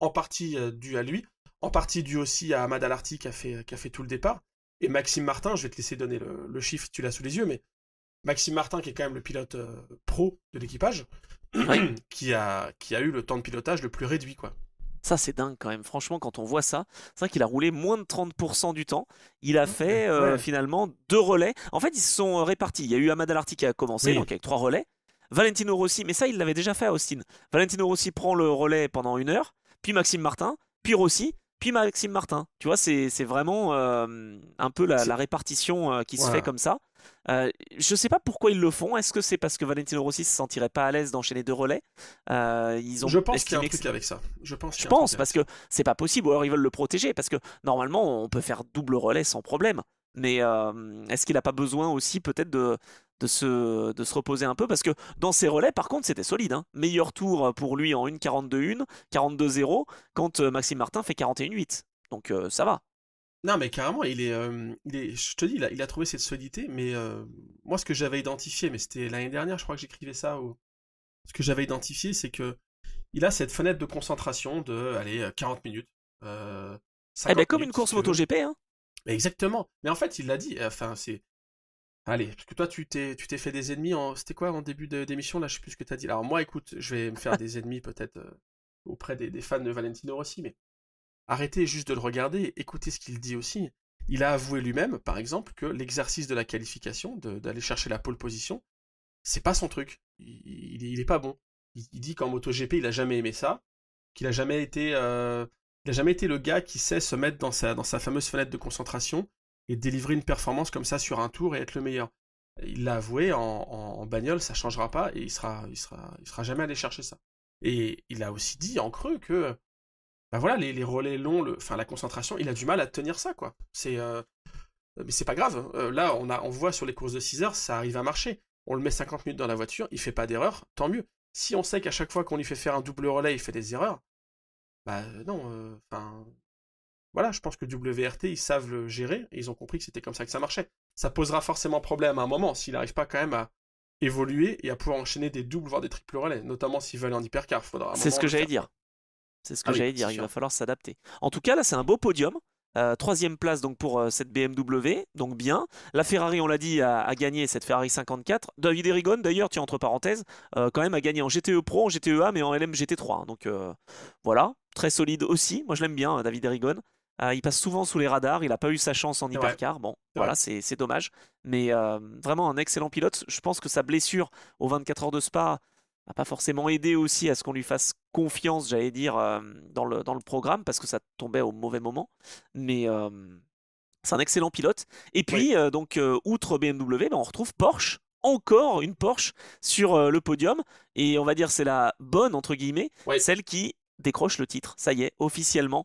en partie dû à lui, en partie dû aussi à Ahmad Al-Arti qui a fait tout le départ. Et Maxime Martin, je vais te laisser donner le chiffre, tu l'as sous les yeux, mais Maxime Martin, qui est quand même le pilote pro de l'équipage, Oui. qui a eu le temps de pilotage le plus réduit, quoi. Ça, c'est dingue quand même. Franchement, quand on voit ça, c'est vrai qu'il a roulé moins de 30% du temps. Il a Ouais, fait ouais. finalement deux relais. En fait, ils se sont répartis. Il y a eu Ahmad Al-Arti qui a commencé, Oui. donc avec trois relais. Valentino Rossi, mais ça, il l'avait déjà fait à Austin. Valentino Rossi prend le relais pendant 1 heure, puis Maxime Martin, puis Rossi, puis Maxime Martin. Tu vois, c'est vraiment un peu la C'est... répartition qui se fait Voilà. comme ça. Je sais pas pourquoi ils le font. Est-ce que c'est parce que Valentino Rossi se sentirait pas à l'aise d'enchaîner deux relais? Ils ont Je pense qu'il y a un estimé que truc avec ça. Je pense qu'il je y a un truc pense, avec parce ça. que c'est pas possible, ou alors ils veulent le protéger, parce que normalement on peut faire double relais sans problème. Mais est-ce qu'il n'a pas besoin aussi peut-être de se reposer un peu? Parce que dans ses relais, par contre, c'était solide, hein. Meilleur tour pour lui en 1,42,1, 42,0, quand Maxime Martin fait 41,8. Donc ça va. Non, mais carrément, je te dis, il a trouvé cette solidité, mais moi, ce que j'avais identifié, mais c'était l'année dernière, je crois que j'écrivais ça, ce que j'avais identifié, c'est que il a cette fenêtre de concentration de, allez, 40 minutes, euh, Eh ben 50 comme minutes, une si course tu veux. MotoGP, hein. Mais exactement. Mais en fait, il l'a dit, enfin, c'est... Allez, parce que toi, tu t'es fait des ennemis C'était quoi, en début d'émission, là, je sais plus ce que t'as dit. Alors moi, écoute, je vais me faire des ennemis, peut-être, auprès des fans de Valentino Rossi, mais arrêtez juste de le regarder, écoutez ce qu'il dit aussi. Il a avoué lui-même, par exemple, que l'exercice de la qualification, d'aller chercher la pole position, c'est pas son truc. Il est pas bon. Il dit qu'en MotoGP, il a jamais aimé ça, qu'il a jamais été le gars qui sait se mettre dans sa fameuse fenêtre de concentration et délivrer une performance comme ça sur un tour et être le meilleur. Il l'a avoué en bagnole, ça changera pas et il sera jamais allé chercher ça. Et il a aussi dit en creux que, bah voilà, les relais longs, enfin la concentration, il a du mal à tenir ça, quoi. Mais c'est pas grave. Là, on voit sur les courses de 6 heures, ça arrive à marcher. On le met 50 minutes dans la voiture, il fait pas d'erreur, tant mieux. Si on sait qu'à chaque fois qu'on lui fait faire un double relais, il fait des erreurs, bah non, enfin, voilà, je pense que WRT, ils savent le gérer, et ils ont compris que c'était comme ça que ça marchait. Ça posera forcément problème à un moment, s'il n'arrive pas quand même à évoluer et à pouvoir enchaîner des doubles, voire des triples relais, notamment s'ils veulent en hypercar, faudra à un C'est ce moment que le j'allais faire, dire. quoi. C'est ce Ah que oui, j'allais c'est dire, il sûr. va falloir s'adapter. En tout cas, là, c'est un beau podium. Troisième place donc pour cette BMW, donc bien. La Ferrari, on l'a dit, a gagné cette Ferrari 54. David Erigon, d'ailleurs, tiens, entre parenthèses, quand même a gagné en GTE Pro, en GTE A, mais en LM GT3. Hein. Donc voilà, très solide aussi. Moi, je l'aime bien, David Erigon. Il passe souvent sous les radars. Il n'a pas eu sa chance en C'est vrai, hypercar. Bon, c'est vrai. voilà, c'est dommage. Mais vraiment un excellent pilote. Je pense que sa blessure aux 24 heures de Spa n'a pas forcément aidé aussi à ce qu'on lui fasse confiance, j'allais dire, dans le programme, parce que ça tombait au mauvais moment. Mais c'est un excellent pilote. Et Oui, puis, outre BMW, ben, on retrouve Porsche. Encore une Porsche sur le podium. Et on va dire c'est la bonne, entre guillemets, oui. celle qui décroche le titre. Ça y est, officiellement,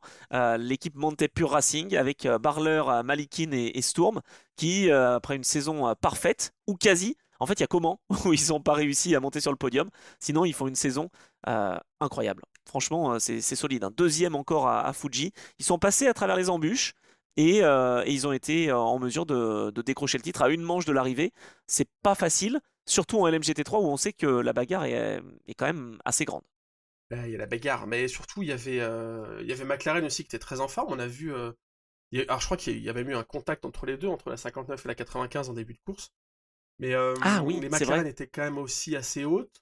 l'équipe Monte Pure Racing avec Barler, Malikin et Sturm qui, après une saison parfaite, ou quasi, en fait, il y a comment où ils n'ont pas réussi à monter sur le podium. Sinon, ils font une saison incroyable. Franchement, c'est solide. Hein. Deuxième encore à Fuji. Ils sont passés à travers les embûches. Et ils ont été en mesure de décrocher le titre à une manche de l'arrivée. C'est pas facile, surtout en LMGT3 où on sait que la bagarre est quand même assez grande. Il y a la bagarre, mais surtout il y avait McLaren aussi qui était très en forme. On a vu, alors je crois qu'il y avait eu un contact entre les deux, entre la 59 et la 95 en début de course. Mais Ah oui, les c'est vrai. McLaren étaient quand même aussi assez hautes.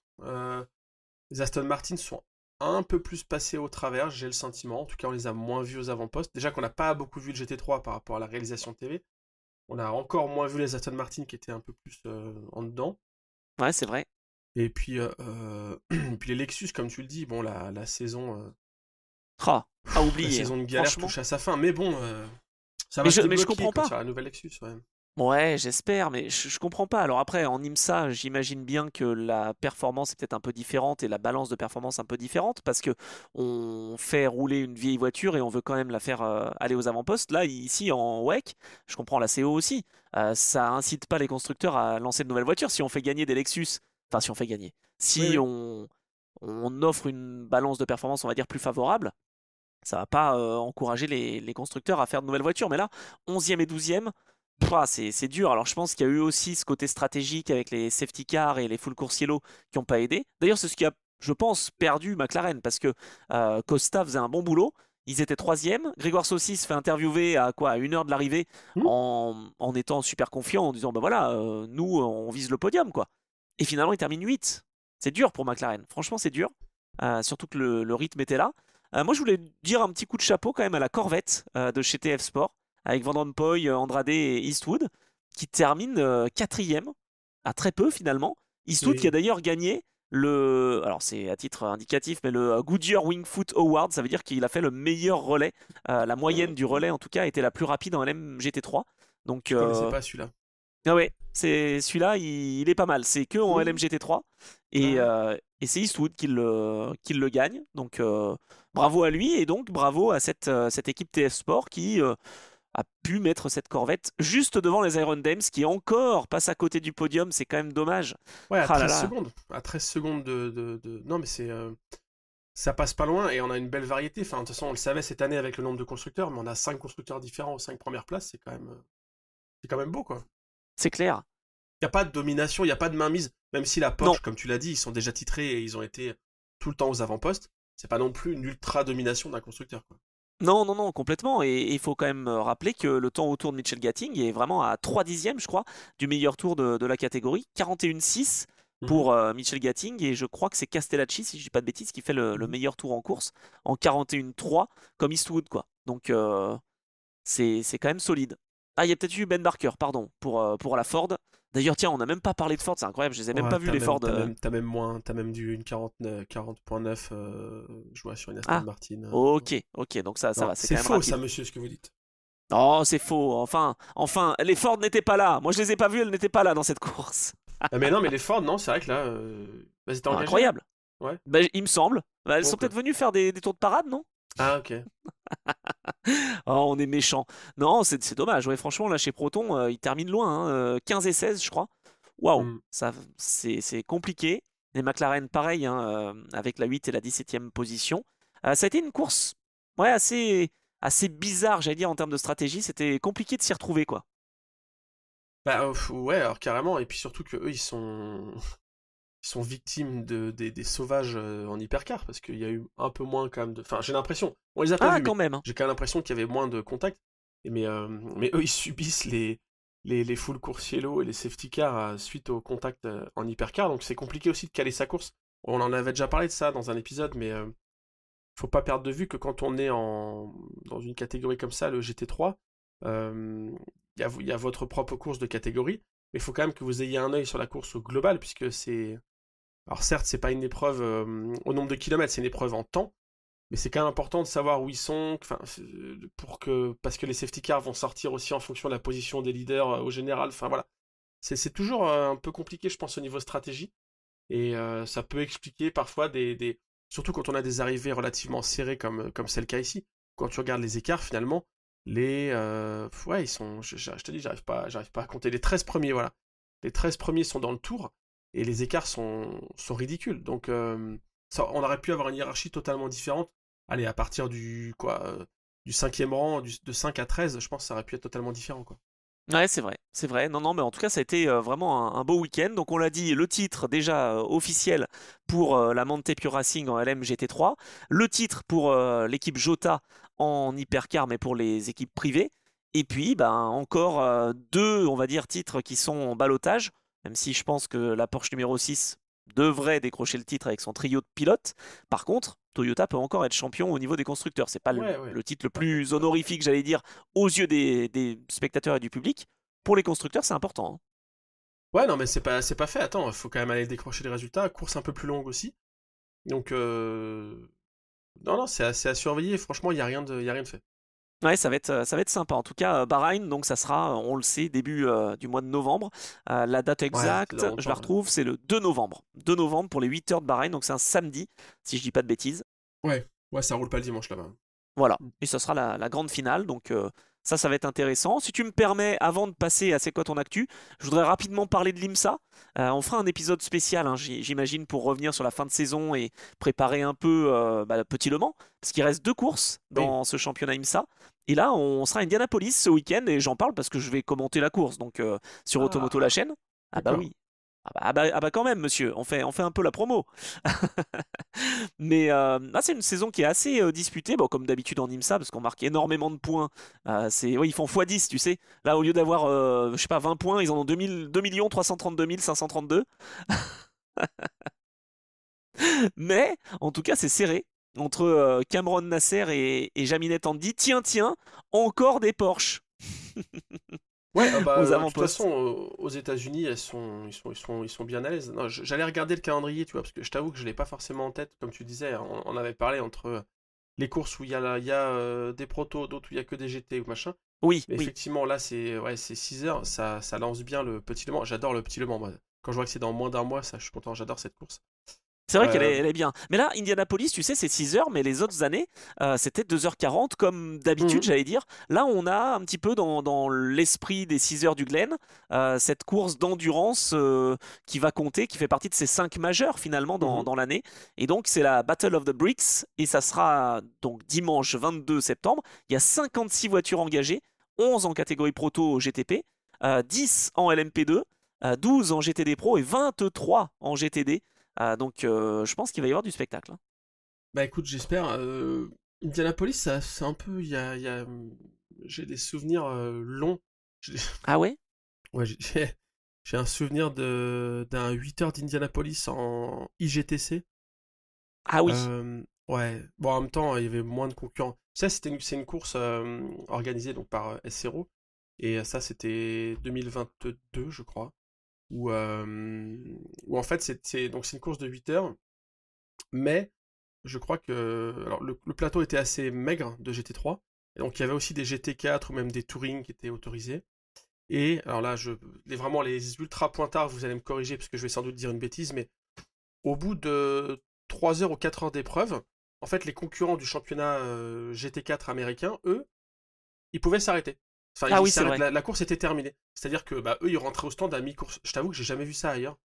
Les Aston Martin sont un peu plus passés au travers, j'ai le sentiment. En tout cas, on les a moins vus aux avant-postes. Déjà qu'on n'a pas beaucoup vu le GT3 par rapport à la réalisation TV. On a encore moins vu les Aston Martin qui étaient un peu plus en dedans. Ouais, c'est vrai. Et puis, puis les Lexus, comme tu le dis, bon, Ah, à la oublier, hein, saison de galère franchement. touche à sa fin. Mais bon, ça Mais va je, se mais je débloquer comprends quand il y pas. aura la nouvelle Lexus. Ouais. Ouais, j'espère, mais je comprends pas. Alors après, en IMSA, j'imagine bien que la performance est peut-être un peu différente et la balance de performance un peu différente parce que on fait rouler une vieille voiture et on veut quand même la faire aller aux avant-postes. Là, ici en WEC, je comprends la CO aussi. Ça incite pas les constructeurs à lancer de nouvelles voitures. Si on fait gagner des Lexus, enfin si on fait gagner, Oui, si oui. on offre une balance de performance, on va dire plus favorable, ça va pas encourager les constructeurs à faire de nouvelles voitures. Mais là, 11e et 12e. Pouah, c'est dur. Alors, je pense qu'il y a eu aussi ce côté stratégique avec les safety cars et les full course yellow qui n'ont pas aidé. D'ailleurs, c'est ce qui a, je pense, perdu McLaren parce que Costa faisait un bon boulot. Ils étaient troisième. Grégoire Saucy se fait interviewer à quoi, à 1 heure de l'arrivée Hmm. en étant super confiant, en disant bah voilà, nous, on vise le podium, quoi. Et finalement, il termine 8. C'est dur pour McLaren. Franchement, c'est dur. Surtout que le rythme était là. Moi, je voulais dire un petit coup de chapeau quand même à la Corvette de chez TF Sport avec Van Rompuy, Andrade et Eastwood, qui termine quatrième, à très peu finalement. Eastwood qui a Oui. d'ailleurs gagné le, alors c'est à titre indicatif, mais le Goodyear Wingfoot Award, ça veut dire qu'il a fait le meilleur relais. La moyenne du relais en tout cas était la plus rapide en LMGT3. Donc Je connaissais pas celui-là. ah ouais, c'est celui-là, il est pas mal. C'est que en Hmm. LMGT3 et, Ouais. et c'est Eastwood qui le gagne. Donc bravo à lui et donc bravo à cette équipe TF Sport qui a pu mettre cette Corvette juste devant les Iron Dames qui encore passent à côté du podium. C'est quand même dommage. Ouais, à Ah là 13 là. secondes. À 13 secondes Non, mais ça passe pas loin et on a une belle variété. Enfin, de toute façon, on le savait cette année avec le nombre de constructeurs, mais on a 5 constructeurs différents aux 5 premières places. C'est quand même beau, quoi. C'est clair. Il n'y a pas de domination, il n'y a pas de mainmise. Même si la Non. Porsche, comme tu l'as dit, ils sont déjà titrés et ils ont été tout le temps aux avant-postes, c'est pas non plus une ultra domination d'un constructeur, quoi. Non, non, non, complètement. Et il faut quand même rappeler que le temps autour de Mitchell Gatting est vraiment à 3 dixièmes, je crois, du meilleur tour de la catégorie. 41,6 Mhm, pour Mitchell Gatting. Et je crois que c'est Castellacci, si je dis pas de bêtises, qui fait le mhm. meilleur tour en course en 41,3 comme Eastwood, quoi. Donc c'est quand même solide. Ah, il y a peut-être eu Ben Barker, pardon, pour la Ford. D'ailleurs, tiens, on n'a même pas parlé de Ford, c'est incroyable, je les ai même Ouais, pas vus les Ford. t'as même dû une 40.9 je vois sur une Aston Ah, Martin. ok, donc ça Non, va, c'est c'est quand même faux ça, rapide. monsieur, ce que vous dites. Oh, c'est faux, enfin, les Ford n'étaient pas là. Moi, je les ai pas vus, elles n'étaient pas là dans cette course. Ah, mais non, mais les Ford, non, c'est vrai que là, bah, ils étaient Oh, engagés, hein. incroyable. Ouais. Bah, il me semble. Bah, elles sont Ok. peut-être venues faire des tours de parade, non? Ah, ok. Oh, on est méchant. Non, c'est dommage. Ouais, franchement, là, chez Proton, ils terminent loin, hein, 15 et 16, je crois. Waouh, Hmm. ça, c'est compliqué. Les McLaren, pareil, hein, avec la 8 et la 17e position. Ça a été une course ouais, assez bizarre, j'allais dire, en termes de stratégie. C'était compliqué de s'y retrouver, quoi. Bah, ouais, alors carrément, et puis surtout que eux, ils sont victimes des sauvages en hypercar, parce qu'il y a eu un peu moins quand même de... Enfin, j'ai l'impression, on les a pas Ah, vus, quand mais même, hein. j'ai quand même l'impression qu'il y avait moins de contact. Mais eux, ils subissent les full course yellow et les safety cars suite au contact en hypercar, donc c'est compliqué aussi de caler sa course. On en avait déjà parlé de ça dans un épisode, mais faut pas perdre de vue que quand on est dans une catégorie comme ça, le GT3, il y a votre propre course de catégorie, mais il faut quand même que vous ayez un œil sur la course au global, puisque c'est... Alors certes, c'est pas une épreuve au nombre de kilomètres, c'est une épreuve en temps, mais c'est quand même important de savoir où ils sont, enfin, parce que les safety cars vont sortir aussi en fonction de la position des leaders au général. Enfin voilà, c'est toujours un peu compliqué, je pense, au niveau stratégie, et ça peut expliquer parfois surtout quand on a des arrivées relativement serrées comme c'est le cas ici. Quand tu regardes les écarts, finalement, ouais, ils sont, je te dis, j'arrive pas à compter les 13 premiers, voilà. Les 13 premiers sont dans le tour et les écarts sont ridicules. Donc, on aurait pu avoir une hiérarchie totalement différente. Allez, à partir du cinquième rang, de 5 à 13, je pense que ça aurait pu être totalement différent, quoi. Ouais, c'est vrai, c'est vrai. Non, non, mais en tout cas, ça a été vraiment un beau week-end. Donc, on l'a dit, le titre déjà officiel pour la Montepio Racing en LM GT3, le titre pour l'équipe Jota en hypercar, mais pour les équipes privées. Et puis, ben, encore deux, on va dire, titres qui sont en ballottage, même si je pense que la Porsche numéro 6 devrait décrocher le titre avec son trio de pilotes. Par contre, Toyota peut encore être champion au niveau des constructeurs. C'est pas Ouais, ouais. le titre le plus honorifique, j'allais dire, aux yeux des spectateurs et du public. Pour les constructeurs, c'est important, hein. Ouais, non, mais c'est pas fait. Attends, il faut quand même aller décrocher les résultats. Course un peu plus longue aussi. Donc, non, non, c'est à surveiller. Franchement, il y a rien de fait. Ouais, ça va être sympa. En tout cas, Bahreïn, donc ça sera, on le sait, début du mois de novembre. La date Ouais, c'est exacte, dans je la longtemps, ouais. retrouve, c'est le 2 novembre. 2 novembre pour les 8 heures de Bahreïn, donc c'est un samedi, si je dis pas de bêtises. Ouais, ouais, ça roule pas le dimanche là-bas. Voilà, et ce sera la grande finale, donc ça va être intéressant. Si tu me permets, avant de passer à C'est quoi ton actu, je voudrais rapidement parler de l'IMSA. On fera un épisode spécial, hein, j'imagine, pour revenir sur la fin de saison et préparer un peu le Petit Le Mans, parce qu'il reste deux courses Oui. dans ce championnat IMSA. Et là, on sera à Indianapolis ce week-end, et j'en parle parce que je vais commenter la course, donc sur Automoto la Ah, chaîne. Ah bah d'accord. oui. Ah bah quand même, monsieur, on fait un peu la promo. Mais là, c'est une saison qui est assez disputée, bon, comme d'habitude en IMSA, parce qu'on marque énormément de points. Oui, ils font x10, tu sais. Là, au lieu d'avoir, je sais pas, 20 points, ils en ont 2 332 532. Mais, en tout cas, c'est serré entre Cameron Nasser et Jaminet Andy. Tiens, tiens, encore des Porsche Ouais, aux de toute façon, avant-postes. aux États-Unis, ils sont bien à l'aise. Non, j'allais regarder le calendrier, tu vois, parce que je t'avoue que je l'ai pas forcément en tête, comme tu disais. On avait parlé entre les courses où il y a des protos, d'autres où il y a que des GT ou machin. Oui, Mais oui. effectivement, là, c'est 6 heures, ça lance bien le Petit Le Mans. J'adore le Petit Le Mans, moi. Quand je vois que c'est dans moins d'un mois, ça, je suis content, j'adore cette course. C'est vrai qu'elle Euh, est, elle est bien. Mais là, Indianapolis, tu sais, c'est 6 heures, mais les autres années, c'était 2h40, comme d'habitude, mhm, j'allais dire. Là, on a un petit peu dans l'esprit des 6 heures du Glen, cette course d'endurance qui va compter, qui fait partie de ces 5 majeurs finalement mhm. dans l'année. Et donc, c'est la Battle of the Bricks, et ça sera donc dimanche 22 septembre. Il y a 56 voitures engagées, 11 en catégorie proto GTP, 10 en LMP2, 12 en GTD Pro et 23 en GTD. Donc je pense qu'il va y avoir du spectacle, hein. Bah écoute, j'espère. Indianapolis, ça, c'est un peu. J'ai des souvenirs longs. J'ai- Ah ouais? Ouais, j'ai un souvenir d'un 8 heures d'Indianapolis en IGTC. Ah oui. Ouais, bon, en même temps, il y avait moins de concurrents. Ça, c'est une course organisée donc par SRO. Et ça, c'était 2022, je crois. Où en fait, donc c'est une course de 8 heures. Mais je crois que alors, le plateau était assez maigre de GT3. Et donc il y avait aussi des GT4 ou même des Touring qui étaient autorisés. Et alors là, vraiment les ultra pointards, vous allez me corriger parce que je vais sans doute dire une bêtise, mais au bout de 3 heures ou 4 heures d'épreuve, en fait, les concurrents du championnat GT4 américain, eux, ils pouvaient s'arrêter. Enfin, Ah oui, c'est vrai. la course était terminée. C'est-à-dire que bah, eux, ils rentraient au stand à mi-course. Je t'avoue que j'ai jamais vu ça ailleurs.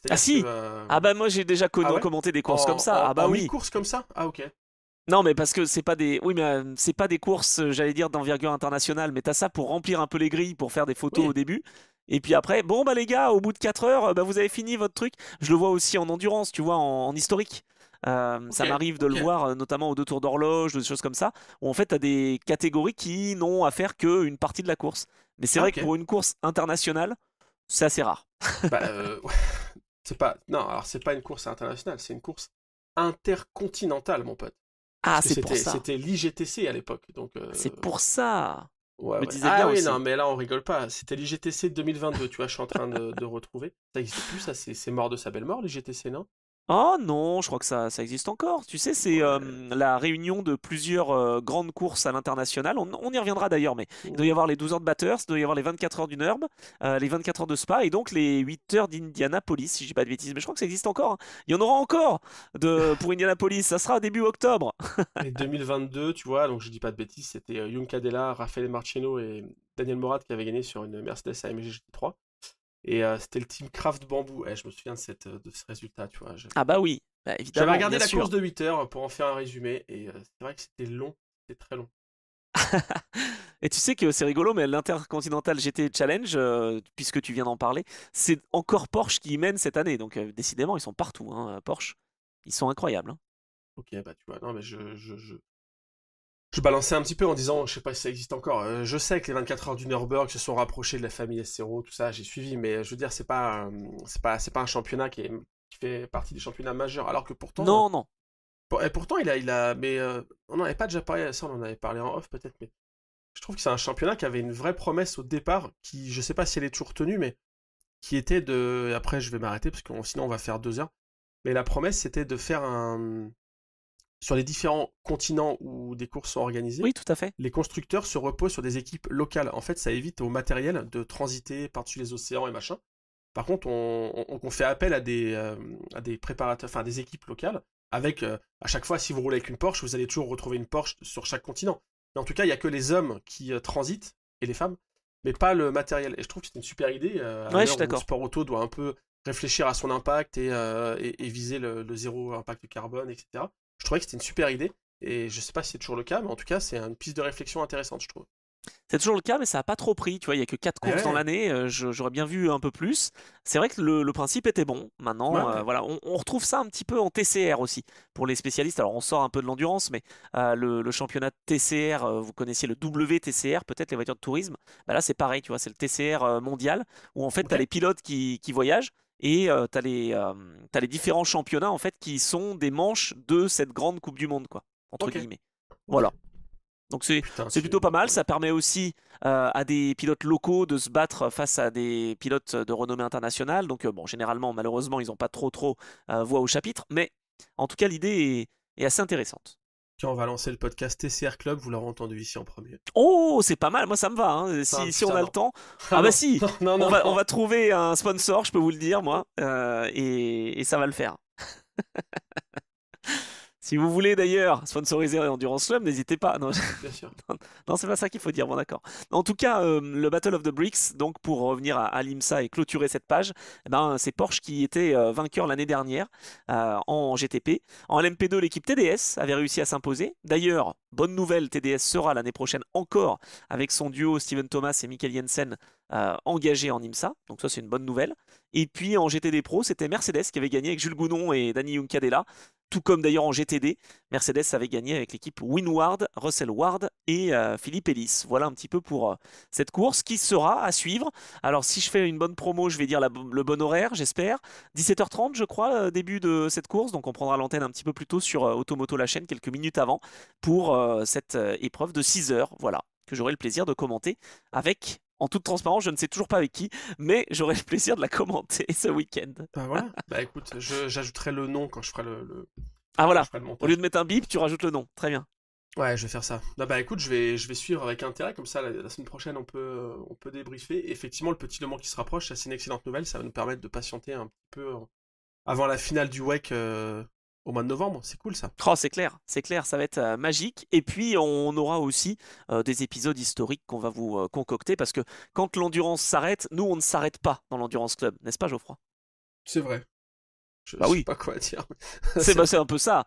Ah C'est-à-dire que... si! Ah bah moi j'ai déjà Ah ouais? commenté des courses comme ça. Ah bah En oui. mi-course comme ça? Ah ok. Non mais parce que c'est pas des, oui mais c'est pas des courses, j'allais dire d'envergure internationale, mais t'as ça pour remplir un peu les grilles, pour faire des photos au Oui. début. Et puis après, bon bah les gars, au bout de 4 heures, bah vous avez fini votre truc. Je le vois aussi en endurance, tu vois, en historique. Ok. Ça m'arrive de le Ok. voir, notamment aux 2 tours d'horloge, des choses comme ça, où en fait t'as des catégories qui n'ont à faire qu'une partie de la course. Mais c'est Ah vrai que ok. pour une course internationale, c'est assez rare. Bah, c'est pas... Non, alors c'est pas une course internationale, c'est une course intercontinentale, mon pote. Ah Parce que c'est pour ça. c'était l'IGTC à l'époque. Donc, C'est pour ça. ouais, Je me ouais. disais Ah bien oui, non, aussi. mais là, on rigole pas. C'était l'IGTC 2022, tu vois, je suis en train de retrouver. Ça existe plus, ça, c'est mort de sa belle mort, l'IGTC, non? Oh non, je crois que ça existe encore. Tu sais, c'est Ouais. la réunion de plusieurs grandes courses à l'international. On y reviendra d'ailleurs, mais il doit y avoir les 12 heures de Bathurst, il doit y avoir les 24 heures du Nürb, les 24 heures de Spa et donc les 8 heures d'Indianapolis, si je dis pas de bêtises. Mais je crois que ça existe encore, hein. Il y en aura encore pour Indianapolis. Ça sera début octobre. Et 2022, tu vois, donc je dis pas de bêtises, c'était Young Cadella, Raffaele Marciano et Daniel Morat qui avaient gagné sur une Mercedes AMG GT3. Et c'était le team Craft Bamboo. Je me souviens de ce résultat, tu vois. Ah bah oui, bah, J'avais évidemment, regardé bien la course sûr. de 8 heures pour en faire un résumé, et c'est vrai que c'était long, c'était très long. Et tu sais que c'est rigolo, mais l'Intercontinental GT Challenge, puisque tu viens d'en parler, c'est encore Porsche qui y mène cette année. Donc décidément, ils sont partout, hein, Porsche. Ils sont incroyables, hein. Ok, bah tu vois, non mais je balançais un petit peu en disant, je sais pas si ça existe encore. Je sais que les 24 heures du Nürburgring se sont rapprochés de la famille S0, tout ça, j'ai suivi, mais je veux dire, c'est pas un championnat qui fait partie des championnats majeurs. Alors que pourtant, Non, non. et pourtant mais on n'en avait pas déjà parlé, ça on en avait parlé en off peut-être, mais je trouve que c'est un championnat qui avait une vraie promesse au départ, qui, je sais pas si elle est toujours tenue, mais qui était de, après je vais m'arrêter parce que sinon on va faire 2 heures, mais la promesse c'était de faire sur les différents continents où des courses sont organisées, Oui, tout à fait. les constructeurs se reposent sur des équipes locales. En fait, ça évite au matériel de transiter par-dessus les océans et machin. Par contre, on fait appel à des préparateurs, enfin des équipes locales, avec à chaque fois, si vous roulez avec une Porsche, vous allez toujours retrouver une Porsche sur chaque continent. Mais en tout cas, il n'y a que les hommes qui transitent, et les femmes, mais pas le matériel. Et je trouve que c'est une super idée, à Ouais, je suis l'heure où le d'accord. sport auto doit un peu réfléchir à son impact et viser le zéro impact carbone, etc. Je trouvais que c'était une super idée, et je sais pas si c'est toujours le cas, mais en tout cas, c'est une piste de réflexion intéressante, je trouve. C'est toujours le cas, mais ça n'a pas trop pris. Tu vois, il y a que 4 Eh courses dans ouais, l'année. J'aurais bien vu un peu plus. C'est vrai que le principe était bon. ouais, Maintenant, ouais. voilà, on retrouve ça un petit peu en TCR aussi pour les spécialistes. Alors, on sort un peu de l'endurance, mais le championnat de TCR, vous connaissiez le WTCR, peut-être les voitures de tourisme. Bah là, c'est pareil. Tu vois, c'est le TCR mondial où en fait, tu Ok, as les pilotes qui voyagent. Et t'as les différents championnats en fait qui sont des manches de cette grande Coupe du Monde, quoi, entre ok, guillemets. ok. Voilà. Donc Putain, c'est plutôt c'est... pas mal. Ouais. Ça permet aussi à des pilotes locaux de se battre face à des pilotes de renommée internationale. Donc bon, généralement, malheureusement, ils n'ont pas trop voix au chapitre. Mais en tout cas, l'idée est assez intéressante. Quand on va lancer le podcast TCR Club, vous l'aurez entendu ici en premier. Oh, c'est pas mal. Moi, ça me va, hein. Ah Si on putain, a le non. temps. Ah Ah bah non, si, non, non, non, on non. va trouver un sponsor, je peux vous le dire, moi. Et ça va le faire. Si vous voulez d'ailleurs sponsoriser Endurance Club, n'hésitez pas. Non, Bien sûr. non, c'est pas ça qu'il faut dire, bon d'accord. En tout cas, le Battle of the Bricks, donc pour revenir à l'IMSA et clôturer cette page, eh ben, c'est Porsche qui était vainqueur l'année dernière en GTP. En LMP2, l'équipe TDS avait réussi à s'imposer. D'ailleurs, bonne nouvelle, TDS sera l'année prochaine encore avec son duo Steven Thomas et Michael Jensen engagés en IMSA. Donc ça, c'est une bonne nouvelle. Et puis en GTD Pro, c'était Mercedes qui avait gagné avec Jules Gounon et Danny Juncadella. Tout comme d'ailleurs en GTD, Mercedes avait gagné avec l'équipe Winward, Russell Ward et Philippe Ellis. Voilà un petit peu pour cette course qui sera à suivre. Alors si je fais une bonne promo, je vais dire le bon horaire, j'espère. 17h30 je crois, début de cette course. Donc on prendra l'antenne un petit peu plus tôt sur Automoto la chaîne, quelques minutes avant, pour cette épreuve de 6 heures. Voilà, que j'aurai le plaisir de commenter avec En toute transparence, je ne sais toujours pas avec qui, mais j'aurai le plaisir de la commenter ce week-end. Bah voilà. Bah écoute, j'ajouterai le nom quand je ferai Ah quand voilà, je ferai le au lieu montage. de mettre un bip, tu rajoutes le nom. Très bien. Ouais, je vais faire ça. Bah écoute, je vais suivre avec intérêt, comme ça la semaine prochaine on peut débriefer. Et effectivement, le petit Le Mans qui se rapproche, ça c'est une excellente nouvelle, ça va nous permettre de patienter un petit peu avant la finale du WEC au mois de novembre. C'est cool ça. Oh, c'est clair, ça va être magique. Et puis, on aura aussi des épisodes historiques qu'on va vous concocter parce que quand l'endurance s'arrête, nous, on ne s'arrête pas dans l'Endurance Club, n'est-ce pas, Geoffroy? C'est vrai. Je Bah sais oui, pas quoi dire. c'est C'est bah, vrai. c'est un peu ça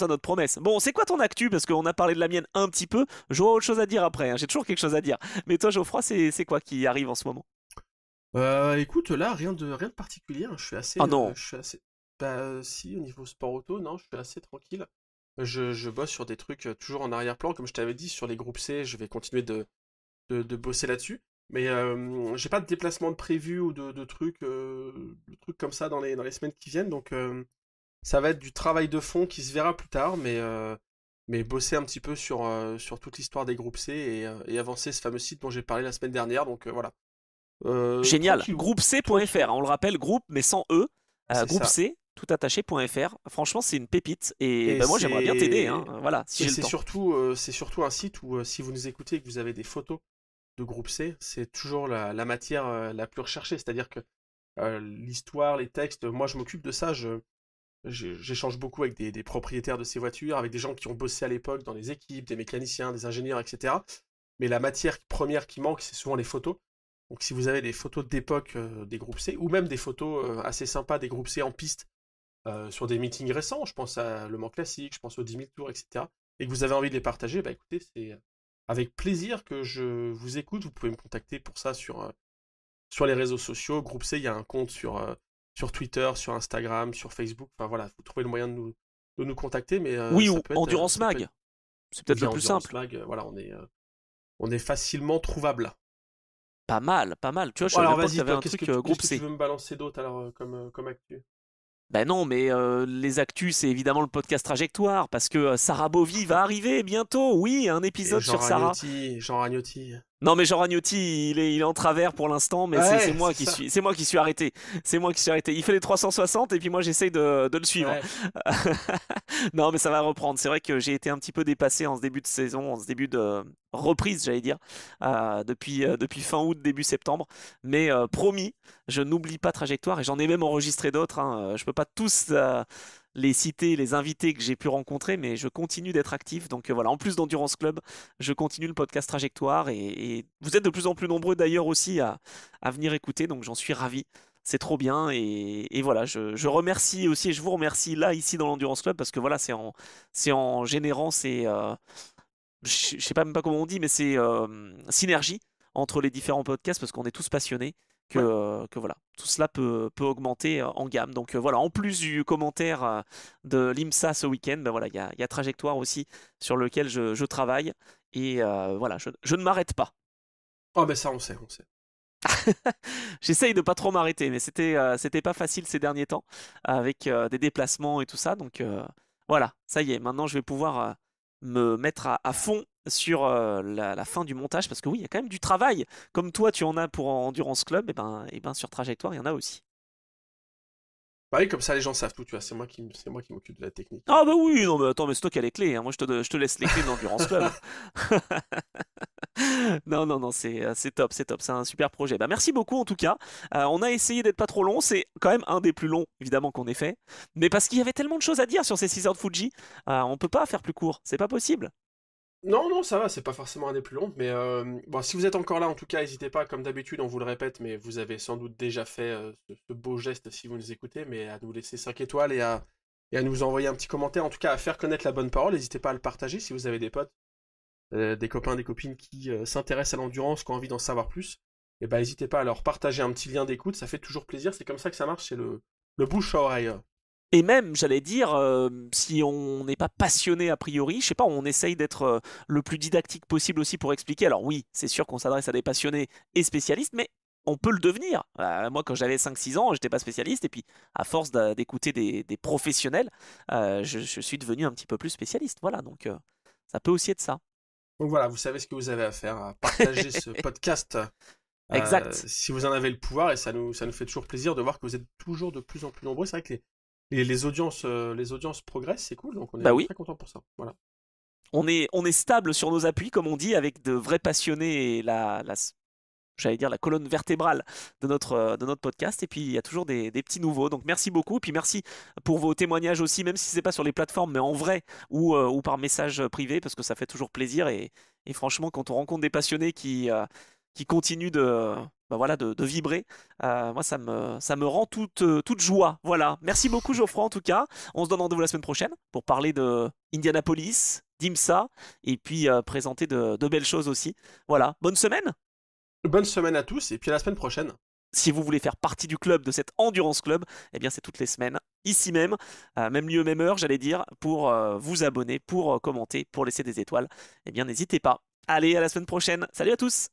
notre promesse. Bon, c'est quoi ton actu? Parce qu'on a parlé de la mienne un petit peu, j'aurai autre chose à dire après, hein. J'ai toujours quelque chose à dire. Mais toi, Geoffroy, c'est quoi qui arrive en ce moment? Écoute, là, rien de particulier, hein. Ah non, Je suis assez. Bah, si, au niveau sport auto, non, je suis assez tranquille. Je bosse sur des trucs toujours en arrière-plan, comme je t'avais dit, sur les groupes C, je vais continuer de bosser là-dessus. Mais j'ai pas de déplacement de prévu ou de trucs comme ça dans les semaines qui viennent, donc ça va être du travail de fond qui se verra plus tard, mais bosser un petit peu sur toute l'histoire des groupes C et avancer ce fameux site dont j'ai parlé la semaine dernière, donc voilà. génial. Tranquillou, Groupec.fr, tranquillou. hein, on le rappelle, groupe mais sans E. C'est Groupe ça. C, tout attaché.fr. Franchement, c'est une pépite. Et Et ben, moi, j'aimerais bien t'aider, hein, c'est voilà, si et j'ai le c'est temps. surtout un site où si vous nous écoutez et que vous avez des photos de groupe C, c'est toujours la matière la plus recherchée. C'est-à-dire que l'histoire, les textes, moi je m'occupe de ça. J'échange beaucoup avec des propriétaires de ces voitures, avec des gens qui ont bossé à l'époque dans les équipes, des mécaniciens, des ingénieurs, etc. Mais la matière première qui manque, c'est souvent les photos. Donc si vous avez des photos d'époque des groupes C, ou même des photos assez sympas des groupes C en piste, sur des meetings récents, je pense à Le Mans Classique, je pense aux 10 000 tours, etc., et que vous avez envie de les partager, bah écoutez, c'est avec plaisir que je vous écoute. Vous pouvez me contacter pour ça sur les réseaux sociaux. Groupe C, il y a un compte sur Twitter, sur Instagram, sur Facebook. Enfin voilà, vous trouvez le moyen de nous contacter, mais Oui, ça ou peut être, Endurance ça peut Mag. être C'est peut-être le via plus Endurance simple. Mag. Voilà, on est facilement trouvable. Pas mal, pas mal. Tu vois, je Bon, savais alors même pas que vas-y, t'avais toi, un qu'est-ce que truc tu, qu'est-ce groupe que tu C. veux me balancer d'autre alors comme actu? Ben non, mais les actus, c'est évidemment le podcast Trajectoire, parce que Sarah Bovy va arriver bientôt. Oui, un Et épisode Jean sur Sarah. Ragnotti, Jean Ragnotti. Non, mais Jean Ragnotti, il est en travers pour l'instant, mais Ouais, c'est ça. c'est moi qui suis arrêté. C'est moi qui suis arrêté. Il fait les 360 et puis moi j'essaye de le suivre. Ouais. Non, mais ça va reprendre. C'est vrai que j'ai été un petit peu dépassé en ce début de saison, en ce début de reprise, j'allais dire, depuis fin août, début septembre. Mais promis, je n'oublie pas Trajectoire et j'en ai même enregistré d'autres, hein. Je peux pas tous les citer, les invités que j'ai pu rencontrer, mais je continue d'être actif. Donc voilà, en plus d'Endurance Club, je continue le podcast Trajectoire et vous êtes de plus en plus nombreux d'ailleurs aussi à venir écouter, donc j'en suis ravi. C'est trop bien et voilà, je remercie aussi et je vous remercie là ici dans l'Endurance Club parce que voilà, c'est en générant je sais pas même pas comment on dit, mais c'est synergie entre les différents podcasts parce qu'on est tous passionnés Ouais. que voilà, tout cela peut augmenter en gamme. Donc voilà, en plus du commentaire de l'IMSA ce week-end, ben voilà, il y a Trajectoire aussi sur lequel je travaille et voilà, je ne m'arrête pas. Oh, ben ça, on sait, on sait. J'essaye de pas trop m'arrêter, mais c'était pas facile ces derniers temps avec des déplacements et tout ça. Donc voilà, ça y est, maintenant je vais pouvoir me mettre à fond sur la fin du montage parce que oui, il y a quand même du travail. Comme toi, tu en as pour Endurance Club, et ben sur Trajectoire, il y en a aussi. Bah oui, comme ça, les gens savent tout, tu vois. C'est moi qui m'occupe de la technique. Ah bah oui, non mais attends, mais c'est toi qui as les clés, hein. Moi je te laisse les clés de l'Endurance Club. Non, non, non, c'est top, c'est top, c'est un super projet. Bah, merci beaucoup en tout cas. On a essayé d'être pas trop long, c'est quand même un des plus longs évidemment qu'on ait fait, mais parce qu'il y avait tellement de choses à dire sur ces 6 heures de Fuji, on peut pas faire plus court, c'est pas possible. Non, non, ça va, c'est pas forcément un des plus longs, mais bon, si vous êtes encore là, en tout cas, n'hésitez pas, comme d'habitude, on vous le répète, mais vous avez sans doute déjà fait ce beau geste si vous nous écoutez, mais à nous laisser 5 étoiles et à nous envoyer un petit commentaire, en tout cas à faire connaître la bonne parole. N'hésitez pas à le partager si vous avez des potes, des copains, des copines qui s'intéressent à l'endurance, qui ont envie d'en savoir plus. Et ben n'hésitez pas à leur partager un petit lien d'écoute, ça fait toujours plaisir, c'est comme ça que ça marche, c'est le bouche à oreille. Et même, j'allais dire, si on n'est pas passionné a priori, je sais pas, on essaye d'être le plus didactique possible aussi pour expliquer. Alors oui, c'est sûr qu'on s'adresse à des passionnés et spécialistes, mais on peut le devenir. Moi, quand j'avais 5-6 ans, j'étais pas spécialiste, et puis à force d'écouter des professionnels, je suis devenu un petit peu plus spécialiste. Voilà, donc ça peut aussi être ça. Donc voilà, vous savez ce que vous avez à faire, à partager ce podcast Exact. Si vous en avez le pouvoir, et ça nous fait toujours plaisir de voir que vous êtes toujours de plus en plus nombreux. C'est vrai que les audiences progressent, c'est cool, donc on Bah est oui. très content pour ça. Voilà. On est stable sur nos appuis, comme on dit, avec de vrais passionnés et j'allais dire la colonne vertébrale de notre podcast. Et puis il y a toujours des petits nouveaux. Donc merci beaucoup. Et puis merci pour vos témoignages aussi, même si c'est pas sur les plateformes, mais en vrai ou par message privé, parce que ça fait toujours plaisir. Et franchement, quand on rencontre des passionnés qui continuent bah voilà, de vibrer, moi ça me rend toute joie. Voilà. Merci beaucoup Geoffroy en tout cas. On se donne rendez-vous la semaine prochaine pour parler de Indianapolis, d'IMSA, et puis présenter de belles choses aussi. Voilà. Bonne semaine. Bonne semaine à tous, et puis à la semaine prochaine. Si vous voulez faire partie du club, de cet Endurance Club, eh bien c'est toutes les semaines, ici même, même lieu, même heure, j'allais dire, pour vous abonner, pour commenter, pour laisser des étoiles. Eh bien n'hésitez pas. Allez, à la semaine prochaine. Salut à tous!